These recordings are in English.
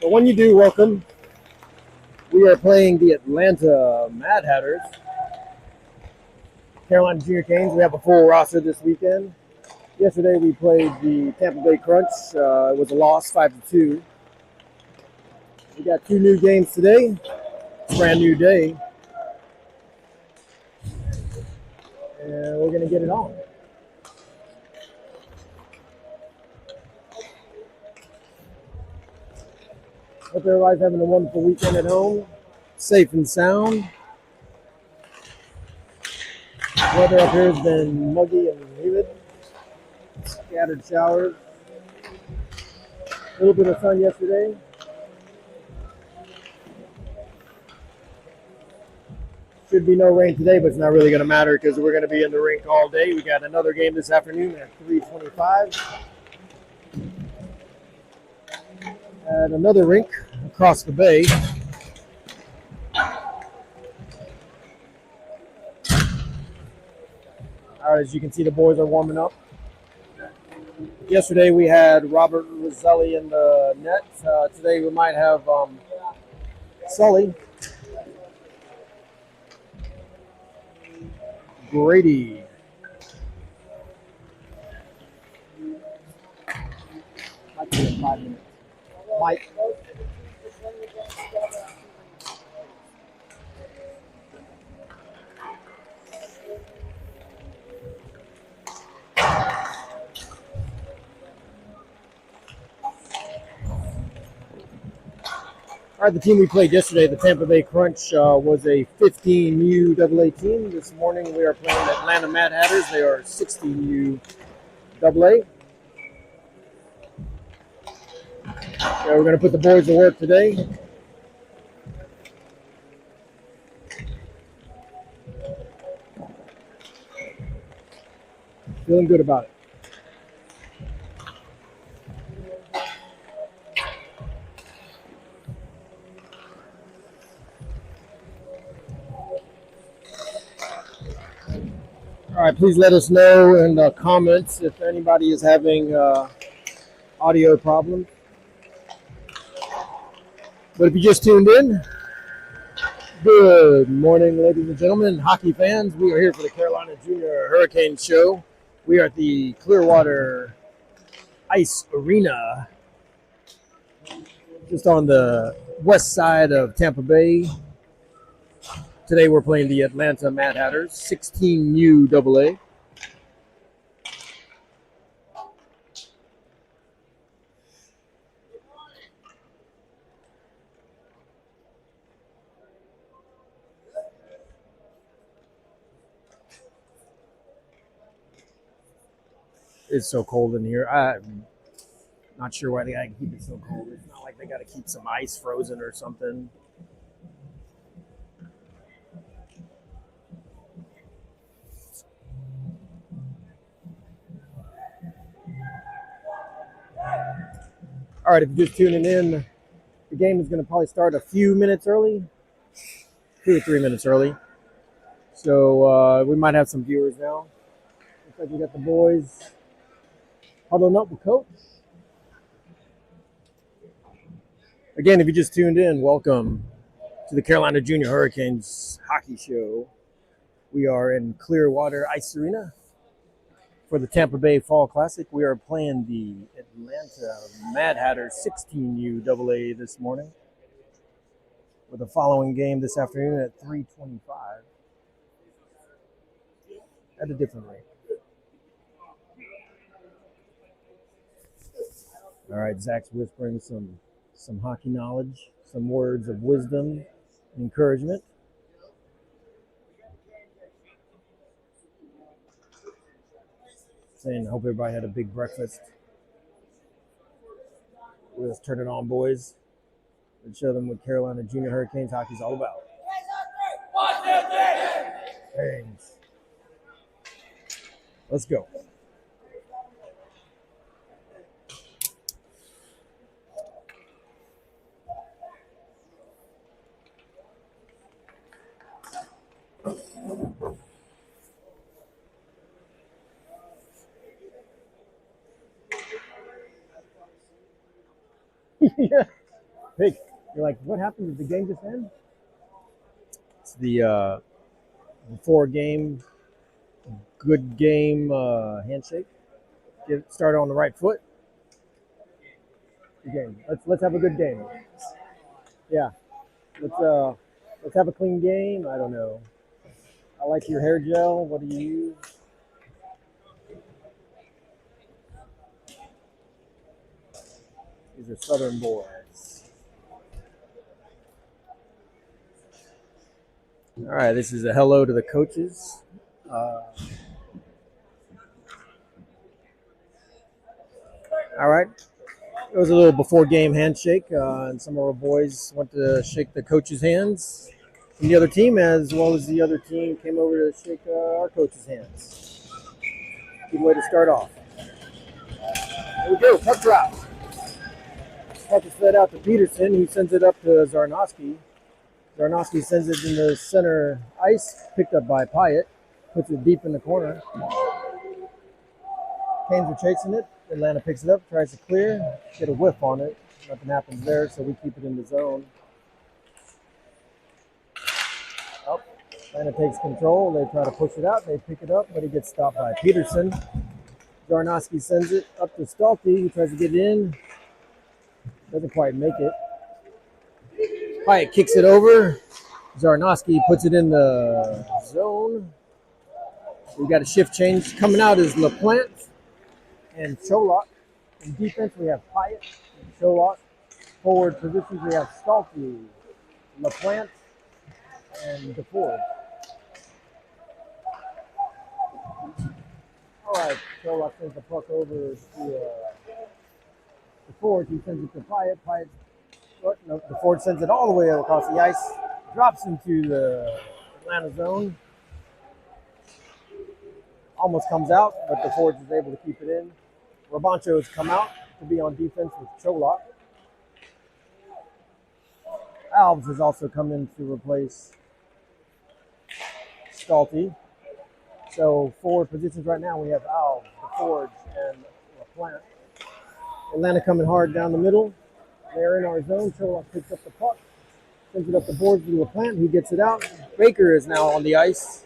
But when you do, welcome. We are playing the Atlanta MadHatters, Carolina Junior Canes. We have a full roster this weekend. Yesterday we played the Tampa Bay Crunch. It was a loss, 5-2. We got two new games today. Brand new day, and we're gonna get it on. Hope everybody's having a wonderful weekend at home, safe and sound. Weather up here has been muggy and humid. Scattered showers. A little bit of sun yesterday. Should be no rain today, but it's not really going to matter because we're going to be in the rink all day. We got another game this afternoon at 3:25 at another rink across the bay. All right, as you can see, the boys are warming up. Yesterday we had Robert Roselli in the net. Today we might have Sully, Grady, might be in 5 minutes. Mike. All right, the team we played yesterday, the Tampa Bay Crunch, was a 15U AA team. This morning we are playing Atlanta MadHatters. They are 16U AA. Yeah, we're going to put the boys to work today. Feeling good about it. All right, please let us know in the comments if anybody is having audio problems. But if you just tuned in, good morning, ladies and gentlemen, hockey fans. We are here for the Carolina Junior Hurricane Show. We are at the Clearwater Ice Arena, just on the west side of Tampa Bay. Today we're playing the Atlanta MadHatters, 16U AA. It's so cold in here. I'm not sure why they gotta keep it so cold. It's not like they gotta keep some ice frozen or something. All right, if you're just tuning in, the game is going to probably start a few minutes early, 2 or 3 minutes early. So we might have some viewers now. Looks like we got the boys huddling up with Coach. Again, if you just tuned in, welcome to the Carolina Junior Hurricanes hockey show. We are in Clearwater Ice Arena for the Tampa Bay Fall Classic. We are playing the Atlanta MadHatters 16U AA this morning, with the following game this afternoon at 3:25 at a different rate. All right, Zach's whispering some hockey knowledge, some words of wisdom, encouragement. Saying, hope everybody had a big breakfast. Let's turn it on, boys, and show them what Carolina Junior Hurricanes hockey is all about. Thanks. Let's go. Yeah. Hey, you're like, what happened? Did the game just end? It's the before game, good game handshake. Get started on the right foot. Good game. Let's have a good game. Yeah. Let's have a clean game. I don't know. I like your hair gel. What do you use? These are Southern boys. All right, this is a hello to the coaches. All right, it was a little before game handshake, and some of our boys went to shake the coaches' hands from the other team, as well as the other team came over to shake our coaches' hands. Good way to start off. Here we go, puck drop. Puck is fed out to Peterson. He sends it up to Zarnowski. Zarnowski sends it in the center ice, picked up by Pyatt. Puts it deep in the corner. Canes are chasing it. Atlanta picks it up, tries to clear, get a whiff on it. Nothing happens there, so we keep it in the zone. Oh, Atlanta takes control. They try to push it out. They pick it up, but he gets stopped by Peterson. Zarnowski sends it up to Stalte. He tries to get in. Doesn't quite make it. Pyatt kicks it over. Zarnowski puts it in the zone. We got a shift change. Coming out is LaPlante and Cholak. In defense, we have Pyatt and Cholak. Forward positions, we have Stalte, LaPlante, and DeFord. All right, Cholak sends the puck over to DeFord. He sends it to Pyatt. Pyatt, no, DeFord sends it all the way across the ice. Drops into the Atlanta zone. Almost comes out, but DeFord is able to keep it in. Rabancho has come out to be on defense with Cholak. Alves has also come in to replace Stalte. So forward positions right now, we have Alves, DeFord, and LaPlante. Atlanta coming hard down the middle. They're in our zone. Cholak picks up the puck, sends it up the boards to LaPlante. He gets it out. Baker is now on the ice.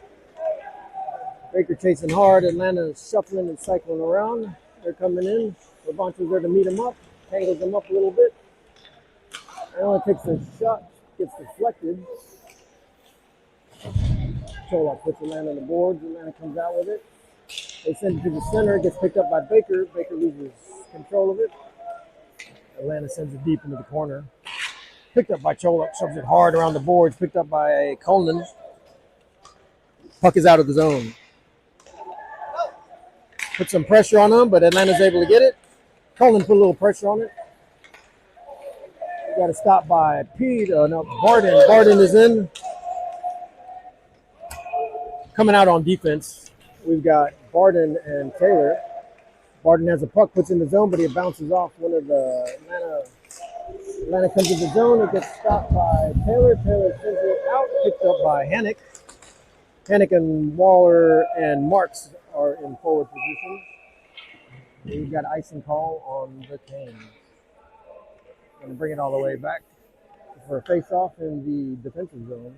Baker chasing hard. Atlanta is shuffling and cycling around. They're coming in. Rabancho's there to meet him up. Tangles him up a little bit. Allen takes a shot. Gets deflected. Cholak puts Atlanta on the boards. Atlanta comes out with it. They send it to the center. It gets picked up by Baker. Baker loses control of it. Atlanta sends it deep into the corner. Picked up by Cholak. Shoves it hard around the boards. Picked up by Coleman. Puck is out of the zone. Put some pressure on him, but Atlanta's able to get it. Coleman put a little pressure on it. Got to stop by Barden. Barden is in. Coming out on defense, we've got Barden and Taylor. Barden has a puck, puts in the zone, but he bounces off one of the Atlanta comes to the zone. It gets stopped by Taylor. Taylor sends it out, picked up by Hannick. Hannick and Waller and Marks are in forward position. We've got icing call on the Canes. Going to bring it all the way back for a face-off in the defensive zone.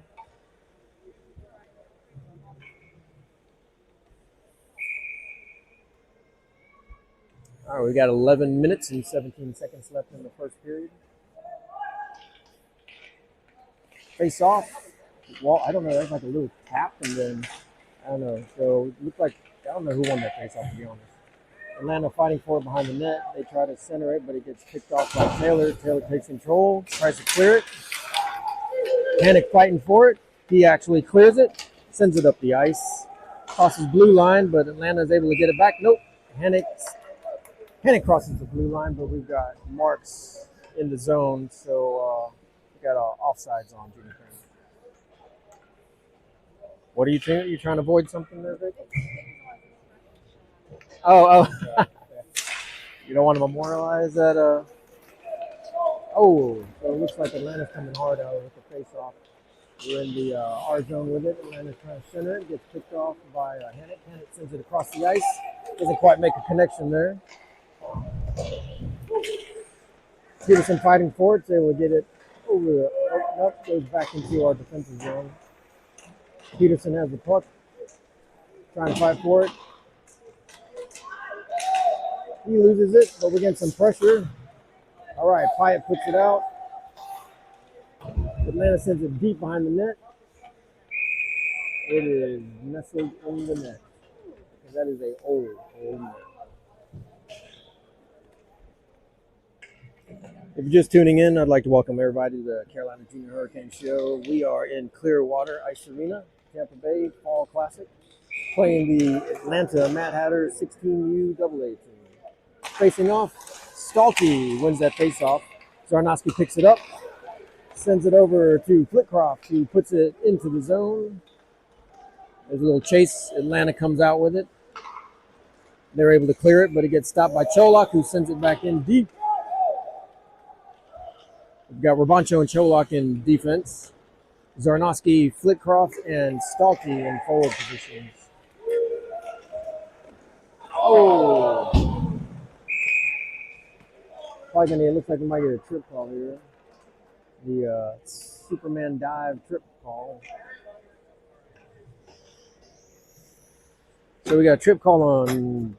All right, we got 11 minutes and 17 seconds left in the first period. Face-off. Well, I don't know. There's like a little tap, and then I don't know. So it looked like I don't know who won that face-off, to be honest. Atlanta fighting for it behind the net. They try to center it, but it gets picked off by Taylor. Taylor takes control, tries to clear it. Hannick fighting for it. He actually clears it, sends it up the ice, crosses blue line, but Atlanta is able to get it back. Nope. Hannick crosses the blue line, but we've got Marks in the zone, so we got offsides on Jimmy Crane. What are you doing? Are you trying to avoid something there, Vic? Oh. You don't want to memorialize that? So it looks like Atlanta's coming hard out with the face-off. We're in the R zone with it. Atlanta's trying to center it. Gets picked off by Hannick. Hannick sends it across the ice. Doesn't quite make a connection there. Peterson fighting for it, able to get it over the, nope, goes back into our defensive zone. Peterson has the puck, trying to fight for it. He loses it, but we're getting some pressure. All right, Pyatt puts it out. Atlanta sends it deep behind the net. It is nestled in the net. That is a old net. If you're just tuning in, I'd like to welcome everybody to the Carolina Junior Hurricane Show. We are in Clearwater Ice Arena, Tampa Bay Fall Classic, playing the Atlanta MadHatters 16U AA team. Facing off, Stalky wins that face-off. Zarnowski picks it up, sends it over to Flitcroft, who puts it into the zone. There's a little chase. Atlanta comes out with it. They're able to clear it, but it gets stopped by Cholak, who sends it back in deep. We've got Rabancho and Cholak in defense. Zarnowski, Flitcroft, and Stalky in forward positions. Oh! It looks like we might get a trip call here. The Superman dive trip call. So we got a trip call on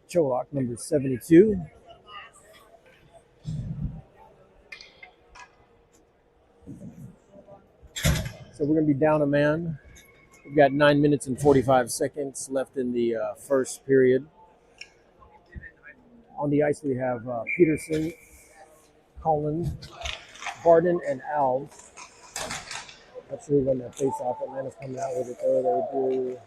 Cholak, number 72. So we're going to be down a man. We've got 9 minutes and 45 seconds left in the first period. On the ice, we have Peterson, Cullen, Barden, and Alves. Not sure who won that face-off. Atlanta's coming out with it, though.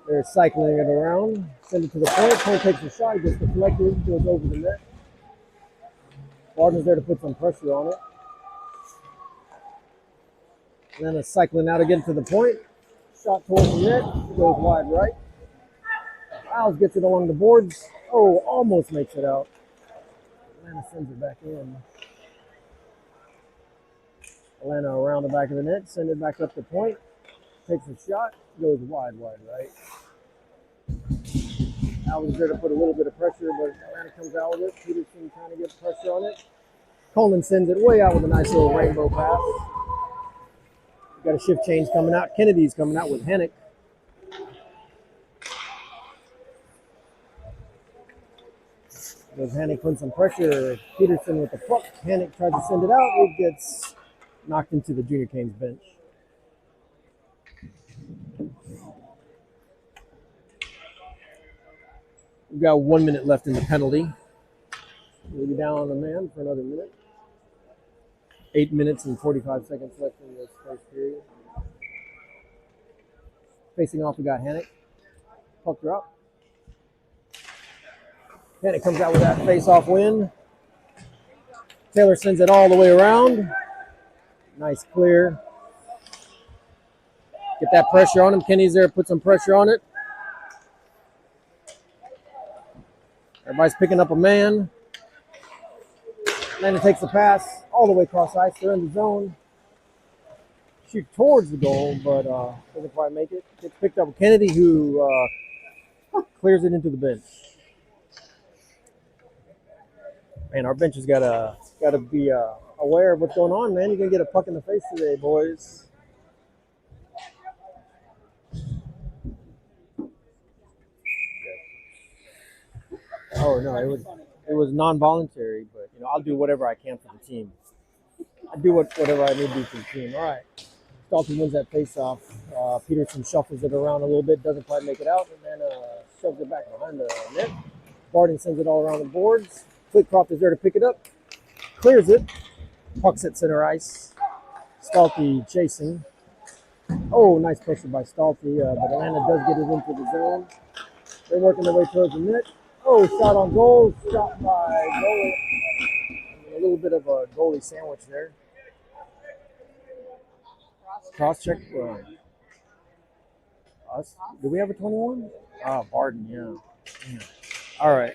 They're cycling it around. Send it to the point. Cole takes a shot, gets deflected, goes over the net. Barden's there to put some pressure on it. Atlanta's cycling out again to the point. Shot towards the net. Goes wide right. Alves gets it along the boards. Oh, almost makes it out. Atlanta sends it back in. Atlanta around the back of the net, send it back up the point. Takes a shot, goes wide right. Alves there to put a little bit of pressure, but Atlanta comes out with it. Peterson trying to get pressure on it. Coleman sends it way out with a nice little rainbow pass. Got a shift change coming out. Kennedy's coming out with Hennick. Does Hennick put some pressure? Peterson with the puck. Hennick tries to send it out. It gets knocked into the Junior Canes bench. We've got 1 minute left in the penalty. We'll be down on a man for another minute. 8 minutes and 45 seconds left in this first period. Facing off, we got Hennick. Puck drop. Hennick comes out with that face-off win. Taylor sends it all the way around. Nice clear. Get that pressure on him. Kenny's there, put some pressure on it. Everybody's picking up a man. Atlanta takes the pass all the way across ice. They're in the zone. Shoot towards the goal, but doesn't quite make it. Gets picked up with Kennedy, who clears it into the bench. Man, our bench has got to be aware of what's going on, man. You're gonna get a puck in the face today, boys. Oh no, it was non-voluntary, but I'll do whatever I can for the team. I do whatever I need to do for the team. All right, Dalton wins that face-off. Peterson shuffles it around a little bit, doesn't quite make it out, and then shoves it back behind the net. Barden sends it all around the boards. Flitcroft is there to pick it up, clears it. Puck's at center ice. Stalky chasing. Oh, nice pressure by Stalky, but Atlanta does get it into the zone. They're working their way towards the net. Oh, shot on goal, shot by goalie. A little bit of a goalie sandwich there. Cross check. Us? Do we have a 21? Barden, yeah. All right.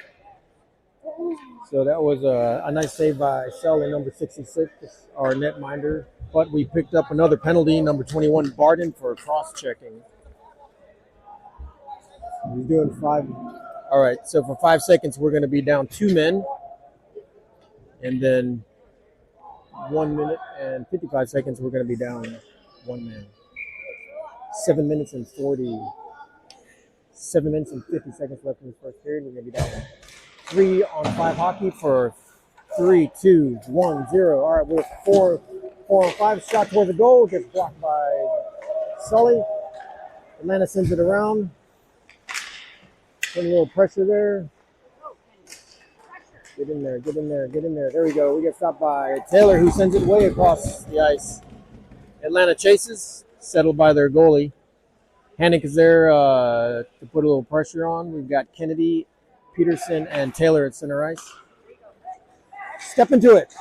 So that was a nice save by Shelley, number 66, our netminder. But we picked up another penalty, number 21, Barden, for cross-checking. He's doing 5. All right, so for 5 seconds, we're going to be down 2 men. And then 1 minute and 55 seconds, we're going to be down one man. 7 minutes and 50 seconds left in the first period. We're going to be down 3-on-5 hockey for 3, 2, 1, 0. All right, we're 4-on-5. Shot toward the goal gets blocked by Sully. Atlanta sends it around. Putting a little pressure there. Get in there, get in there, get in there. There we go. We get stopped by Taylor, who sends it way across the ice. Atlanta chases, settled by their goalie. Hannick is there to put a little pressure on. We've got Kennedy, Peterson, and Taylor at center ice. Step into it.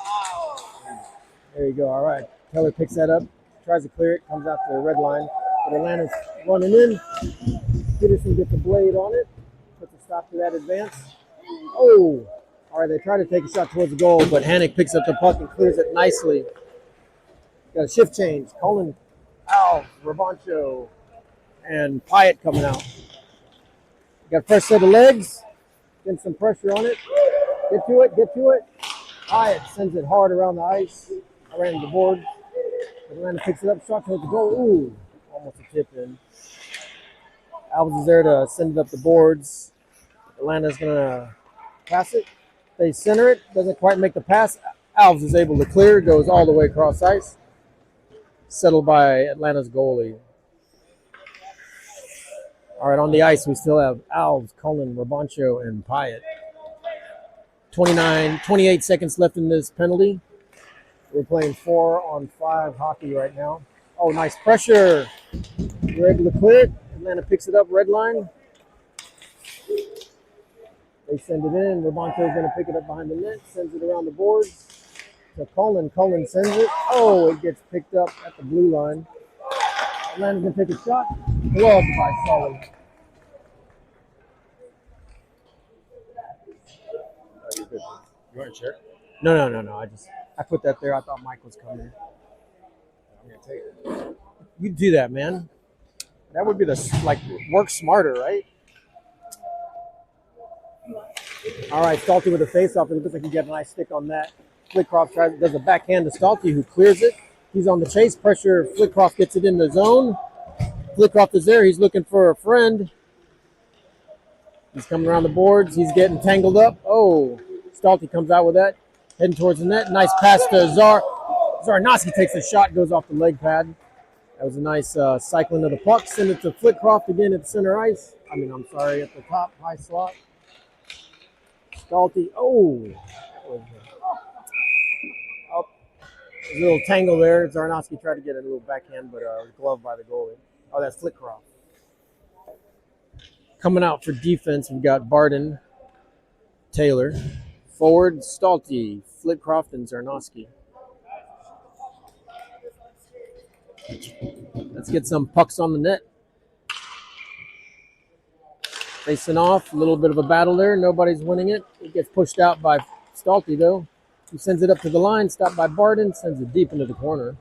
There you go. All right. Taylor picks that up, tries to clear it, comes out to the red line. But Atlanta's running in. Peterson gets a blade on it, puts a stop to that advance. Oh! All right, they try to take a shot towards the goal, but Hannick picks up the puck and clears it nicely. Got a shift change. Colin, Al, Rabancho, and Pyatt coming out. Got a fresh set of legs. Getting some pressure on it. Get to it, get to it. Pyatt sends it hard around the ice, around the board. Atlanta picks it up, shot towards the goal. Ooh, almost a tip in. Alves is there to send it up the boards. Atlanta's going to pass it. They center it, doesn't quite make the pass. Alves is able to clear, goes all the way across ice. Settled by Atlanta's goalie. All right, on the ice, we still have Alves, Cullen, Rabancho, and Pyatt. 28 seconds left in this penalty. We're playing 4-on-5 hockey right now. Oh, nice pressure. We're able to clear it. Atlanta picks it up, red line. They send it in. Rabancho is going to pick it up behind the net, sends it around the boards to Cullen. Cullen sends it. Oh, it gets picked up at the blue line. Atlanta's going to take a shot. Gloved by Sully. You want a chair? No. I put that there. I thought Mike was coming. I'm going to take it. You do that, man. That would be work smarter, right? All right, Stalty with a face-off. It looks like he got a nice stick on that. Flitcroft does a backhand to Stalty, who clears it. He's on the chase. Pressure. Flitcroft gets it in the zone. Flitcroft is there. He's looking for a friend. He's coming around the boards. He's getting tangled up. Oh, Stalty comes out with that. Heading towards the net. Nice pass to Zarnoski takes a shot, goes off the leg pad. That was a nice cycling of the puck. Send it to Flitcroft again at center ice. At the top, high slot. Stalty. Oh. A little tangle there. Zarnoski tried to get a little backhand, but gloved by the goalie. Oh, that's Flitcroft. Coming out for defense, we've got Barden, Taylor. Forward, Stalty, Flitcroft, and Zarnoski. Let's get some pucks on the net. Facing off, a little bit of a battle there. Nobody's winning it. It gets pushed out by Stalty, though. He sends it up to the line, stopped by Barden, sends it deep into the corner.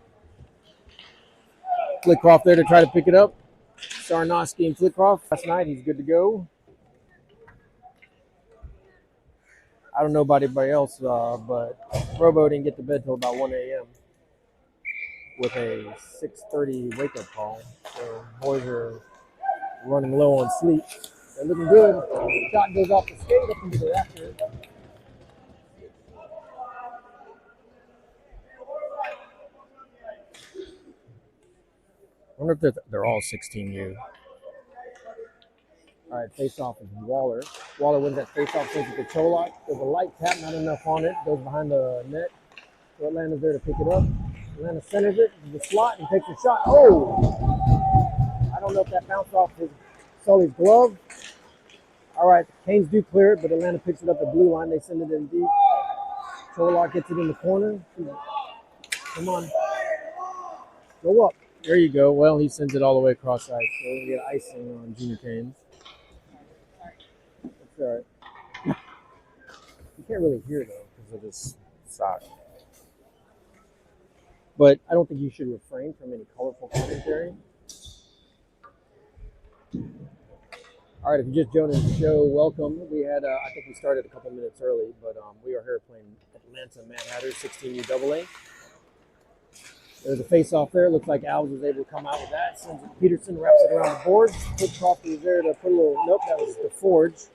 Flitcroft there to try to pick it up. Zarnoski and Flitcroft. Last night, he's good to go. I don't know about anybody else, but Robo didn't get to bed till about 1 a.m. with a 6:30 wake-up call. So boys are running low on sleep. They're looking good. Shot goes off the skate up into the rafters. I wonder if they're all 16U. All right, face-off is Waller. Waller wins that face-off, sends it to Cholak. There's a light tap, not enough on it. Goes behind the net. So Atlanta's there to pick it up. Atlanta centers it to the slot and takes a shot. Oh! I don't know if that bounced off Sully's glove. All right, Canes do clear it, but Atlanta picks it up at blue line. They send it in deep. Cholak gets it in the corner. Come on. Go up. There you go. Well, he sends it all the way across ice. So we get icing on Junior Canes. That's all right. You can't really hear, though, because of this sock. But I don't think you should refrain from any colorful commentary. All right, if you just joined the show, welcome. We had, I think we started a couple minutes early, but we are here playing Atlanta MadHatters 16U AA. There's a face-off there. Looks like Alves was able to come out with that. Sends it to Peterson, wraps it around the board. Woodcroft was there to put a little, nope, that was DeForge.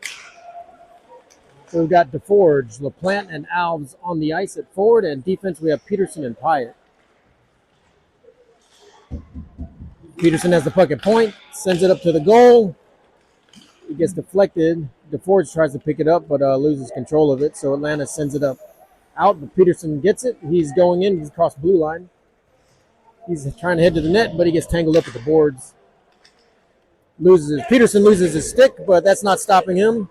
So we've got DeForge, LaPlante, and Alves on the ice at forward, and defense we have Peterson and Pyatt. Peterson has the puck at point, sends it up to the goal. It gets deflected. DeForge tries to pick it up, but loses control of it. So Atlanta sends it up out, but Peterson gets it. He's going in. He's across the blue line. He's trying to head to the net, but he gets tangled up at the boards. Peterson loses his stick, but that's not stopping him.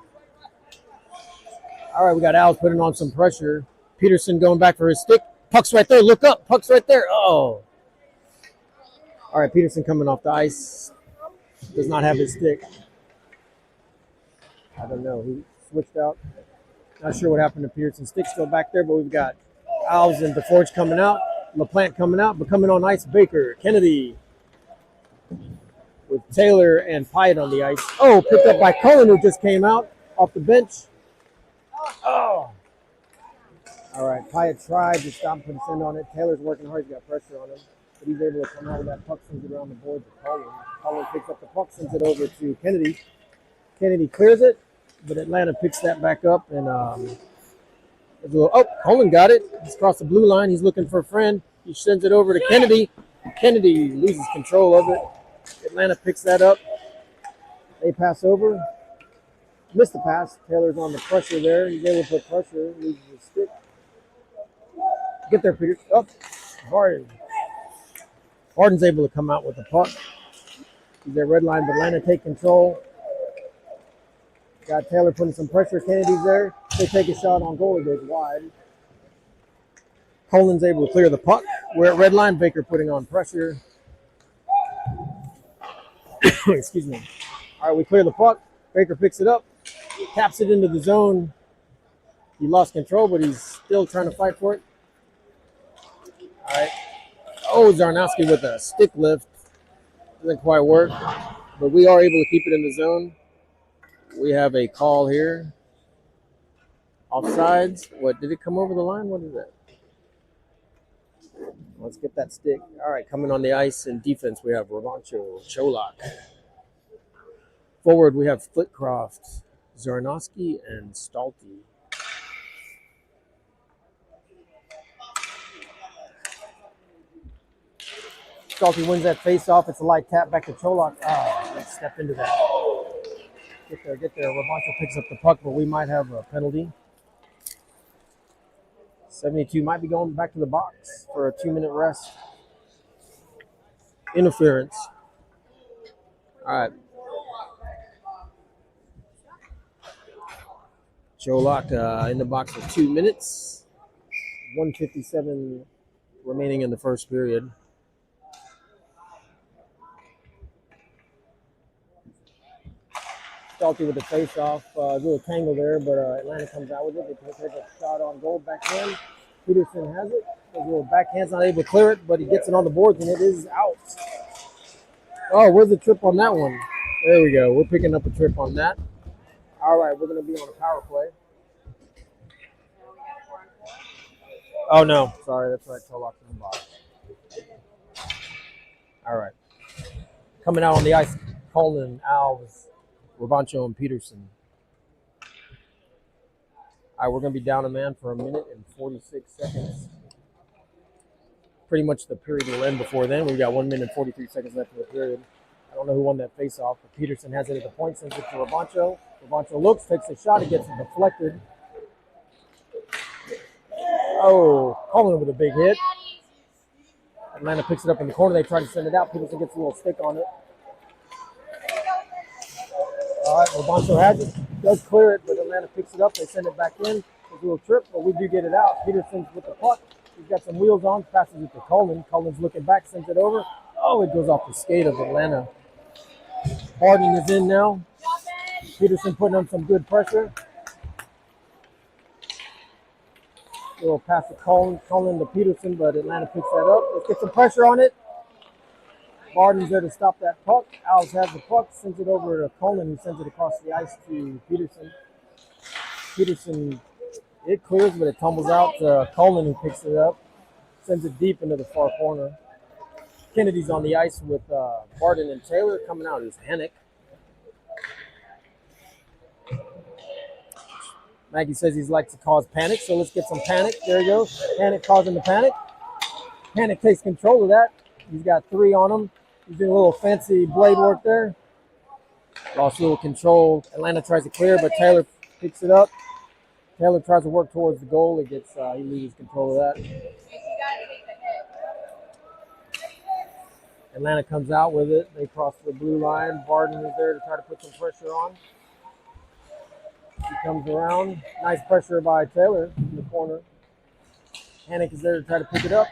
All right, we got Alves putting on some pressure. Peterson going back for his stick. Puck's right there. Look up. Puck's right there. Oh. All right, Peterson coming off the ice. Does not have his stick. I don't know. He switched out. Not sure what happened to Peterson's stick. Still back there, but we've got Alves and DeForge coming out. LaPlante coming out, but coming on ice, Baker, Kennedy, with Taylor and Pyatt on the ice. Oh, picked up by Cullen, who just came out off the bench. Oh. All right, Pyatt tried to stop and put his hand on it. Taylor's working hard. He's got pressure on him, but he's able to come out with that puck, sends it around the board to Cullen. Cullen picks up the puck, sends it over to Kennedy. Kennedy clears it, but Atlanta picks that back up, and Cullen got it. He's across the blue line. He's looking for a friend. He sends it over to Kennedy. Kennedy loses control of it. Atlanta picks that up. They pass over. Missed the pass. Taylor's on the pressure there. He's able to put pressure. Loses his stick. Get there, Peter. Up. Harden. Harden's able to come out with the puck. He's at red line, but Atlanta take control. Got Taylor putting some pressure. Kennedy's there. They take a shot on goal. It goes wide. Colin's able to clear the puck. We're at red line. Baker putting on pressure. Excuse me. All right, we clear the puck. Baker picks it up. Taps it into the zone. He lost control, but he's still trying to fight for it. All right. Oh, Zarnowski with a stick lift. Doesn't quite work, but we are able to keep it in the zone. We have a call here. Offsides. What, did it come over the line? What is that? Let's get that stick. All right, coming on the ice in defense, we have Ravancho, Cholak. Forward, we have Flitcroft, Zarnowski, and Stalty. Stalty wins that face-off. It's a light tap back to Cholak. Oh, let's step into that. Get there. Ravancho picks up the puck, but we might have a penalty. 72 might be going back to the box for a 2-minute rest. Interference. All right. Cholak in the box for 2 minutes. 1:57 remaining in the first period. Stalty with the face-off. A little tangle there, but Atlanta comes out with it. They take a shot on goal, backhand. Peterson has it. A little backhand's not able to clear it, but he gets it on the boards, and it is out. Oh, where's the trip on that one? There we go. We're picking up a trip on that. All right, we're going to be on a power play. Oh, no. Sorry, that's right. Cholak in the box. All right. Coming out on the ice, Colin, Alves, Ravancho, and Peterson. All right, we're going to be down a man for 1 minute and 46 seconds. Pretty much the period will end before then. We've got 1 minute and 43 seconds left of the period. I don't know who won that face-off, but Peterson has it at the point, sends it to Ravancho. Ravancho looks, takes a shot, it gets it deflected. Oh, Colin with a big hit. Atlanta picks it up in the corner. They try to send it out. Peterson gets a little stick on it. All right, Ravancho has it. Does clear it, but Atlanta picks it up. They send it back in. There's a little trip, but we do get it out. Peterson's with the puck. He's got some wheels on, passes it to Cullen. Cullen's looking back, sends it over. Oh, it goes off the skate of Atlanta. Harden is in now. Peterson putting on some good pressure. Little pass to Cullen to Peterson, but Atlanta picks that up. Let's get some pressure on it. Harden's there to stop that puck. Alves has the puck, sends it over to Cullen, who sends it across the ice to Peterson. Peterson It clears, but it tumbles out to Cullen, who picks it up, sends it deep into the far corner. Kennedy's on the ice with Barden and Taylor. Coming out is Hennick. Maggie says he's like to cause panic, so let's get some panic. There he goes. Panic causing the panic. Panic takes control of that. He's got 3 on him. He's doing a little fancy blade work there. Lost a little control. Atlanta tries to clear, but Taylor picks it up. Taylor tries to work towards the goal. He loses control of that. Atlanta comes out with it. They cross the blue line. Barden is there to try to put some pressure on. He comes around. Nice pressure by Taylor in the corner. Hennick is there to try to pick it up.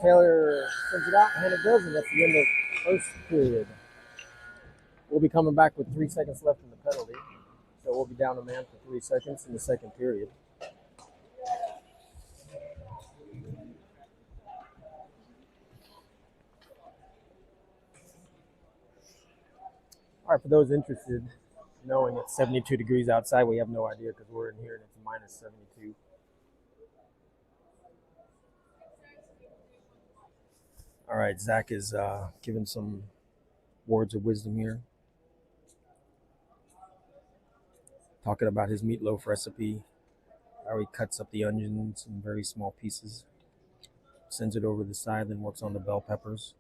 Taylor sends it out. Hennick does, and that's the end of first period. We'll be coming back with 3 seconds left in the penalty. So we'll be down a man for 3 seconds in the second period. All right, for those interested, knowing it's 72 degrees outside, we have no idea because we're in here and it's minus 72. All right, Zach is giving some words of wisdom here. Talking about his meatloaf recipe, how he cuts up the onions in very small pieces, sends it over the side, then works on the bell peppers.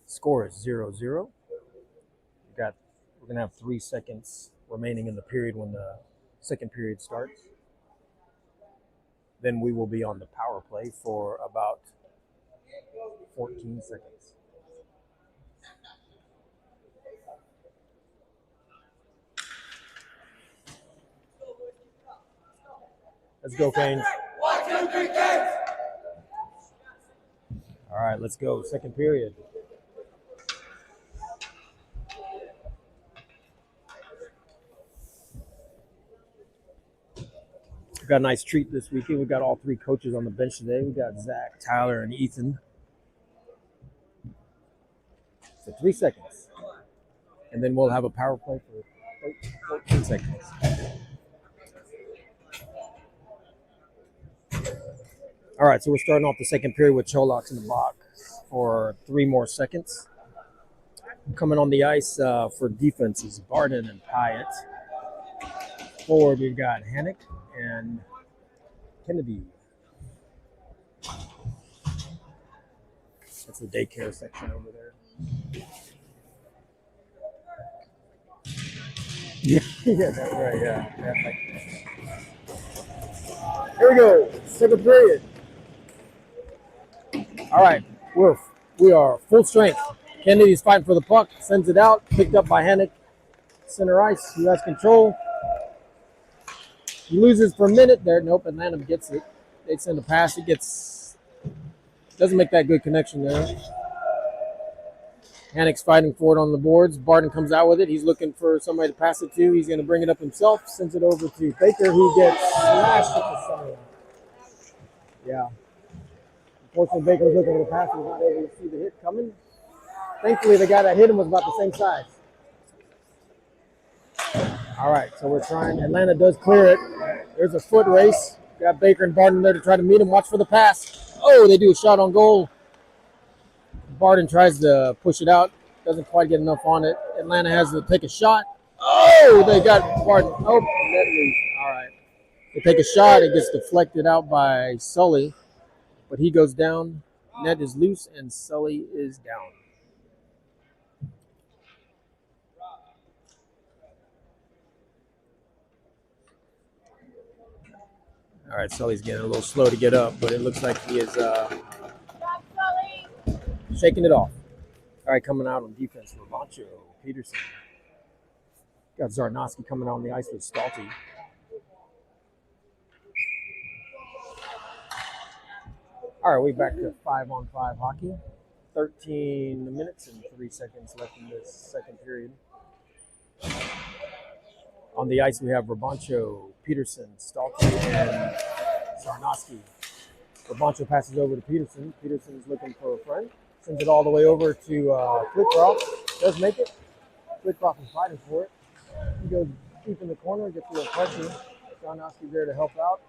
Score is 0-0. We're going to have 3 seconds remaining in the period when the second period starts. Then we will be on the power play for about 14 seconds. Let's go, Canes. 1, 2, 3, Canes! All right, let's go. Second period. We've got a nice treat this weekend. We've got all 3 coaches on the bench today. We've got Zach, Tyler, and Ethan. So 3 seconds. And then we'll have a power play for 14 seconds. All right, so we're starting off the second period with Cholaks in the box for 3 more seconds. Coming on the ice for defense is Barden and Pyatt. Forward, we've got Hennick and Kennedy. That's the daycare section over there. Yeah, that's right, yeah. Here we go, second period. All right, we are full strength. Kennedy's fighting for the puck, sends it out, picked up by Hennick. Center ice, who has control. He loses for a minute there. Nope, Atlanta gets it. They send a pass. Doesn't make that good connection there. Hennick's fighting for it on the boards. Barden comes out with it. He's looking for somebody to pass it to. He's going to bring it up himself. Sends it over to Baker, who gets slashed at the center line. Yeah. Unfortunately, Baker was looking for the pass. He was not able to see the hit coming. Thankfully, the guy that hit him was about the same size. All right, so we're trying. Atlanta does clear it. There's a foot race. Got Baker and Barden there to try to meet him. Watch for the pass. Oh, they do a shot on goal. Barden tries to push it out. Doesn't quite get enough on it. Atlanta has to take a shot. Oh, they got Barden. Oh, net loose. All right. They take a shot. It gets deflected out by Sully. But he goes down. Net is loose, and Sully is down. All right, Sully's getting a little slow to get up, but it looks like he is shaking it off. All right, coming out on defense for Macho Peterson. Got Zarnowski coming on the ice with Stalty. All right, we back to 5-on-5 hockey. 13 minutes and 3 seconds left in this second period. On the ice, we have Rabancho, Peterson, Stalty, and Zarnowski. Rabancho passes over to Peterson. Peterson's looking for a friend. Sends it all the way over to Flitcroft. Does make it. Flitcroft is fighting for it. He goes deep in the corner, gets a little pressure. Jonowski's there to help out.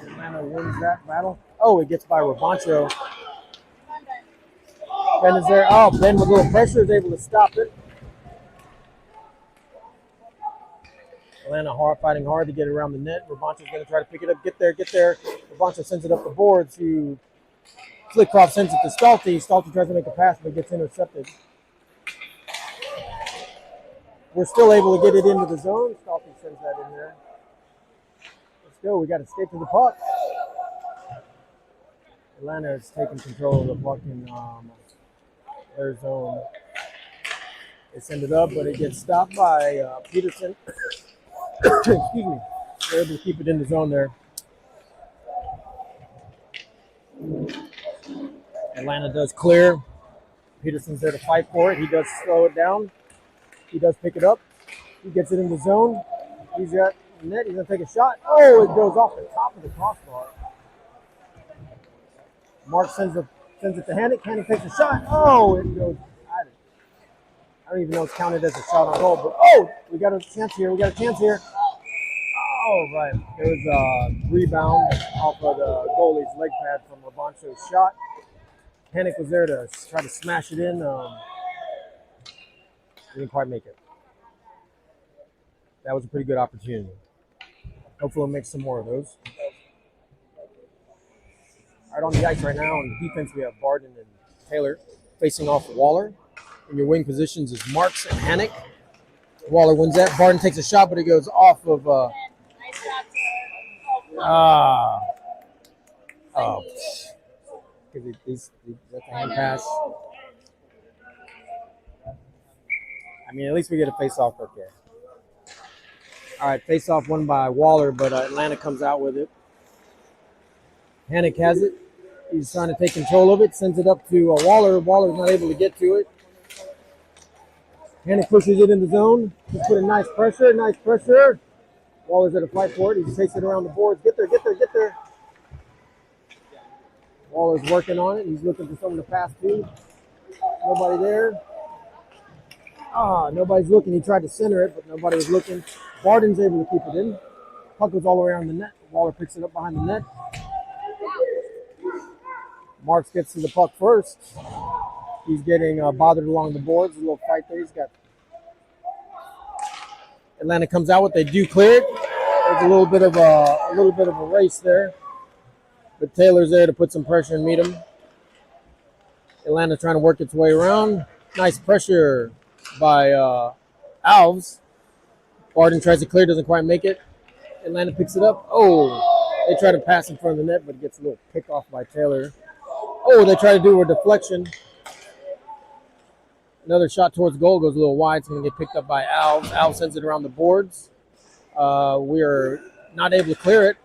Atlanta wins that battle. Oh, it gets by Rabancho. Ben is there. Oh, Ben with a little pressure is able to stop it. Atlanta fighting hard to get it around the net. Rabancho's going to try to pick it up. Get there. Rabancho sends it up the board to Flitcroft, sends it to Stalte. Stalte tries to make a pass, but gets intercepted. We're still able to get it into the zone. Stalte sends that in there. Let's go. We got to escape to the puck. Atlanta is taking control of the puck in their zone. They send it up, but it gets stopped by Peterson. Excuse me. They're able to keep it in the zone there. Atlanta does clear. Peterson's there to fight for it. He does slow it down. He does pick it up. He gets it in the zone. He's got the net. He's going to take a shot. Oh, it goes off the top of the crossbar. Mark sends it to Hannick. Hannick takes a shot. Oh, it goes. I don't even know it's counted as a shot on goal. But oh, we got a chance here. Oh, right. There was a rebound off of the goalie's leg pad from Rabancho's shot. Hannick was there to try to smash it in. He didn't quite make it. That was a pretty good opportunity. Hopefully we'll make some more of those. All right, on the ice right now, on the defense, we have Barden and Taylor facing off Waller. In your wing positions is Marks and Hannick. Waller wins that. Barden takes a shot, but it goes off of because that's a hand pass. I mean, at least we get a face-off right there. All right, face-off won by Waller, but Atlanta comes out with it. Hannick has it. He's trying to take control of it, sends it up to Waller. Waller's not able to get to it. Hannick pushes it in the zone. Just put a nice pressure. Waller's there to fight for it. He just takes it around the boards. Get there. Waller's working on it. He's looking for someone to pass to. Nobody there. Nobody's looking. He tried to center it, but nobody was looking. Barden's able to keep it in. Puck goes all around the net. Waller picks it up behind the net. Marks gets to the puck first. He's getting bothered along the boards. A little fight there. He's got. Atlanta comes out with. They do clear it. There's a little bit of a race there, but Taylor's there to put some pressure and meet him. Atlanta trying to work its way around. Nice pressure by Alves. Barden tries to clear, doesn't quite make it. Atlanta picks it up. Oh, they try to pass in front of the net, but it gets a little pick off by Taylor. Oh, they try to do a deflection. Another shot towards goal goes a little wide. It's going to get picked up by Alves. Alves sends it around the boards. We are not able to clear it.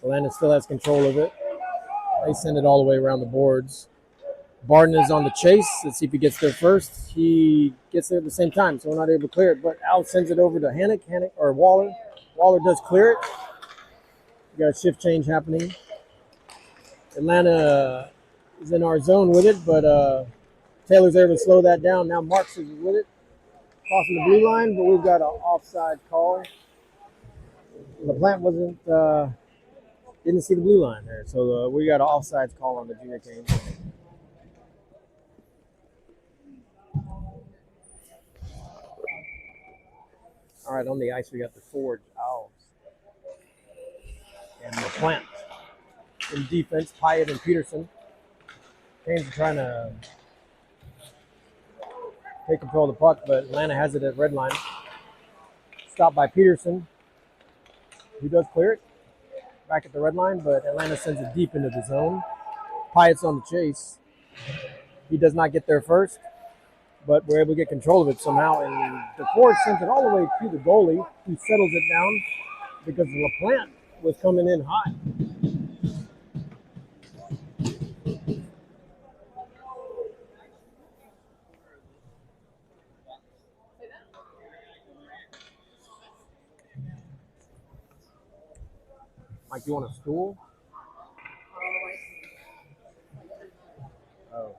Atlanta still has control of it. They send it all the way around the boards. Barden is on the chase. Let's see if he gets there first. He gets there at the same time, so we're not able to clear it. But Alves sends it over to Hannick or Waller. Waller does clear it. We got a shift change happening. Atlanta is in our zone with it, but Taylor's able to slow that down. Now Marks is with it, crossing the blue line, but we've got an offside call. LaPlante didn't see the blue line there, so we got an offside call on the junior team. All right, on the ice we got the forward Alves and LaPlante. In defense, Pyatt and Peterson. Canes are trying to take control of the puck, but Atlanta has it at red line. Stopped by Peterson. He does clear it. Back at the red line, but Atlanta sends it deep into the zone. Pyatt's on the chase. He does not get there first, but we're able to get control of it somehow. And the forward sends it all the way to the goalie, who settles it down because LaPlante was coming in hot. Mike, you want a stool? Oh.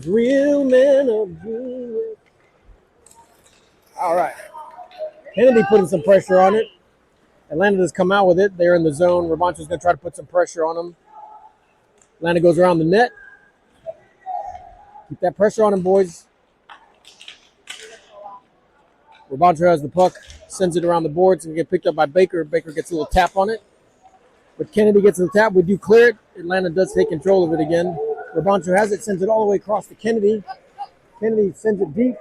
Real men of genius. All right. Kennedy putting some pressure on it. Atlanta has come out with it. They're in the zone. Rabancho's going to try to put some pressure on them. Atlanta goes around the net. Keep that pressure on him, boys. Rabancho has the puck, sends it around the boards and get picked up by Baker. Baker gets a little tap on it. But Kennedy gets the tap. We do clear it. Atlanta does take control of it again. Rabancho has it, sends it all the way across to Kennedy. Kennedy sends it deep.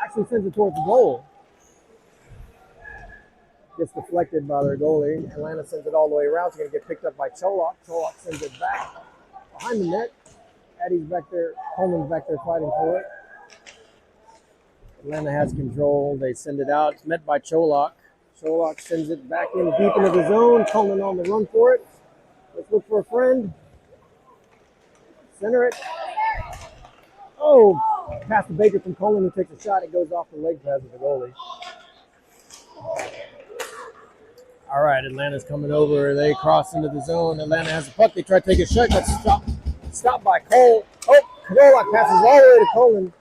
Actually sends it towards the goal. Gets deflected by their goalie. Atlanta sends it all the way around. It's going to get picked up by Cholak. Cholak sends it back behind the net. Eddie's back there. Coleman's back there fighting for it. Atlanta has control. They send it out. It's met by Cholak. Cholak sends it back in deep into the zone. Coleman on the run for it. Let's look for a friend. Center it. Oh, pass to Baker from Coleman who takes a shot. It goes off the leg pads of the goalie. All right, Atlanta's coming over. They cross into the zone. Atlanta has the puck. They try to take a shot. That's stopped by Cole. Oh, Cholak passes all the way to Coleman.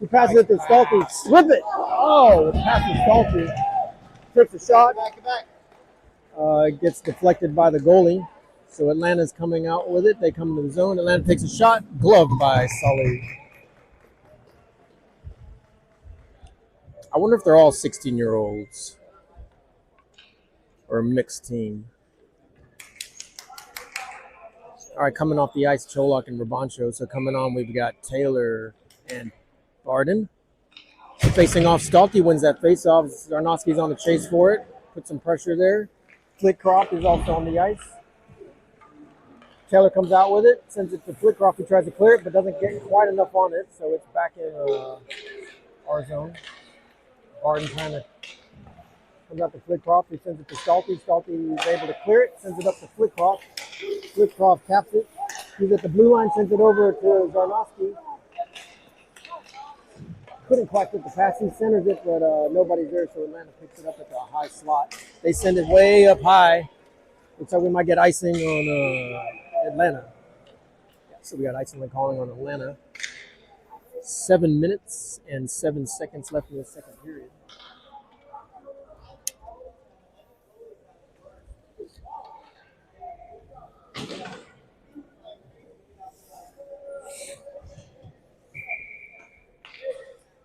He passes it to Stalty. Slip it. Oh, pass to Stalty. Takes a shot. Gets deflected by the goalie. So Atlanta's coming out with it. They come into the zone. Atlanta takes a shot. Gloved by Sully. I wonder if they're all 16-year-olds or a mixed team. All right, coming off the ice, Cholak and Rabancho. So coming on, we've got Taylor and Barden. Facing off, Stalty wins that face-off. Zarnowski's on the chase for it. Put some pressure there. Flitcroft is also on the ice. Taylor comes out with it, sends it to Flitcroft, who tries to clear it, but doesn't get quite enough on it, so it's back in our zone. Barden trying to comes out to Flitcroft. He sends it to Stalty. Stalty is able to clear it, sends it up to Flitcroft. Flitcroft taps it. He's at the blue line, sends it over to Zarnowski. Couldn't quite get the pass. He centers it, but nobody's there, so Atlanta picks it up at the high slot. They send it way up high. Looks like we might get icing on Atlanta. Yeah, so we got icing calling on Atlanta. 7 minutes and 7 seconds left in the second period.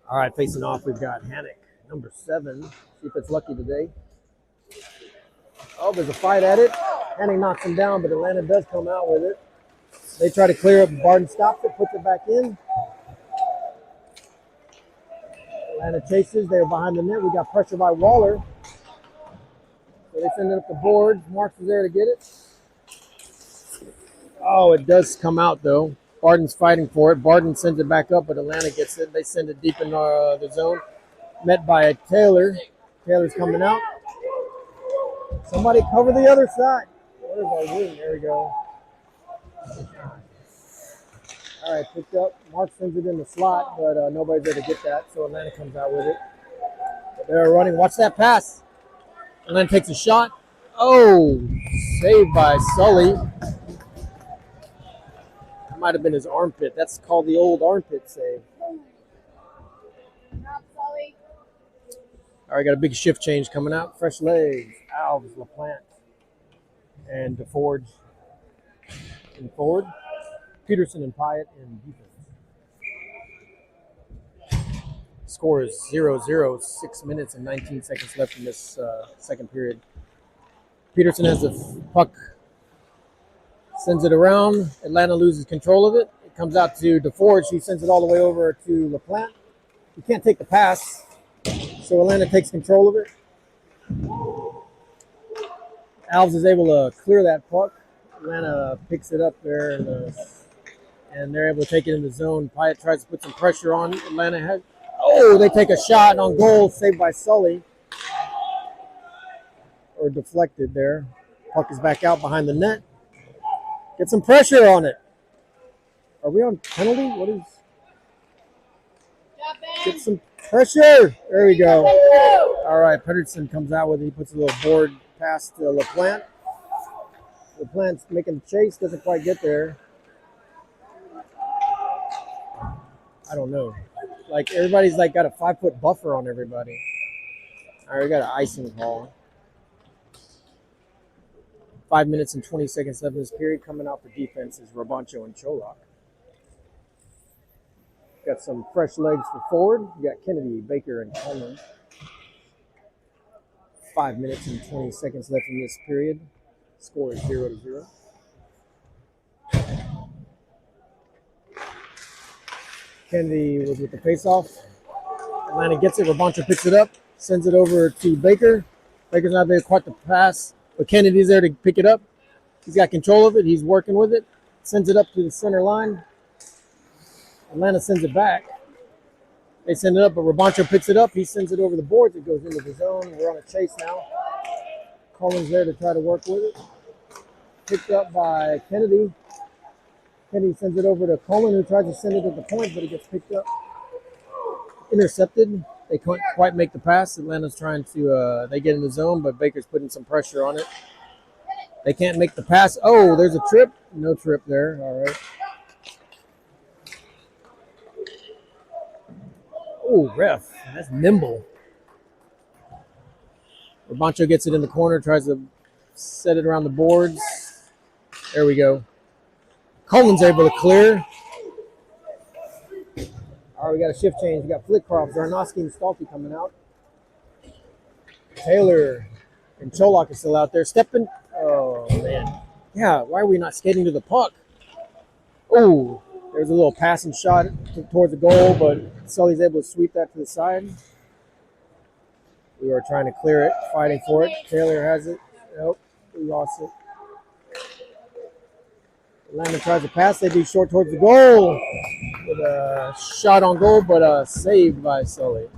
All right, facing off, we've got Hannock, number 7. See if it's lucky today. Oh, there's a fight at it. Hannock knocks him down, but Atlanta does come out with it. They try to clear up. Barden stops it, puts it back in. Atlanta chases. They're behind the net. We got pressure by Waller. So they send it up the board. Marks is there to get it. Oh, it does come out, though. Barden's fighting for it. Barden sends it back up, but Atlanta gets it. They send it deep in the zone. Met by Taylor. Taylor's coming out. Somebody cover the other side. Where's our wing? There we go. All right, picked up. Mark sends it in the slot, but nobody's there to get that, so Atlanta comes out with it. They're running. Watch that pass. Atlanta takes a shot. Oh, saved by Sully. That might have been his armpit. That's called the old armpit save. Not Sully. All right, got a big shift change coming out. Fresh legs. Alves, LaPlante, and DeForge in forward. Peterson and Pyatt in defense. Score is 0-0. 6 minutes and 19 seconds left in this second period. Peterson has the puck. Sends it around. Atlanta loses control of it. It comes out to DeForge. He sends it all the way over to LaPlante. He can't take the pass, so Atlanta takes control of it. Alves is able to clear that puck. Atlanta picks it up there, and they're able to take it in the zone. Pyatt tries to put some pressure on. Atlanta has. Oh, they take a shot on goal, saved by Sully. Or deflected there. Puck is back out behind the net. Get some pressure on it. Are we on penalty? What is? Get some pressure. There we go. All right, Pedersen comes out with it. He puts a little board past LaPlante. LaPlante's making the chase, doesn't quite get there. I don't know. Like everybody's like got a 5-foot buffer on everybody. All right, we got an icing call. 5 minutes and 20 seconds left in this period. Coming out for defense is Rabancho and Cholak. Got some fresh legs for forward. We got Kennedy, Baker, and Coleman. 5 minutes and 20 seconds left in this period. Score is 0-0. Kennedy was with the faceoff. Atlanta gets it. Rabancho picks it up, sends it over to Baker. Baker's not there quite to pass, but Kennedy's there to pick it up. He's got control of it. He's working with it. Sends it up to the center line. Atlanta sends it back. They send it up, but Rabancho picks it up. He sends it over the boards. It goes into the zone. We're on a chase now. Coleman's there to try to work with it. Picked up by Kennedy. Kennedy sends it over to Coleman, who tries to send it at the point, but it gets picked up. Intercepted. They can't quite make the pass. Atlanta's trying to, they get in the zone, but Baker's putting some pressure on it. They can't make the pass. Oh, there's a trip. No trip there. All right. Oh, ref. That's nimble. Rabancho gets it in the corner, tries to set it around the boards. There we go. Coleman's able to clear. All right, we got a shift change. We got Flitcroft, Zarnowski, and Stalty coming out. Taylor and Cholak are still out there. Stepping. Oh, man. Yeah, why are we not skating to the puck? Oh, there's a little passing shot towards the goal, but Sully's able to sweep that to the side. We were trying to clear it, fighting for it. Taylor has it. Nope, we lost it. Atlanta tries to pass. They do short towards the goal with a shot on goal, but saved by Sully.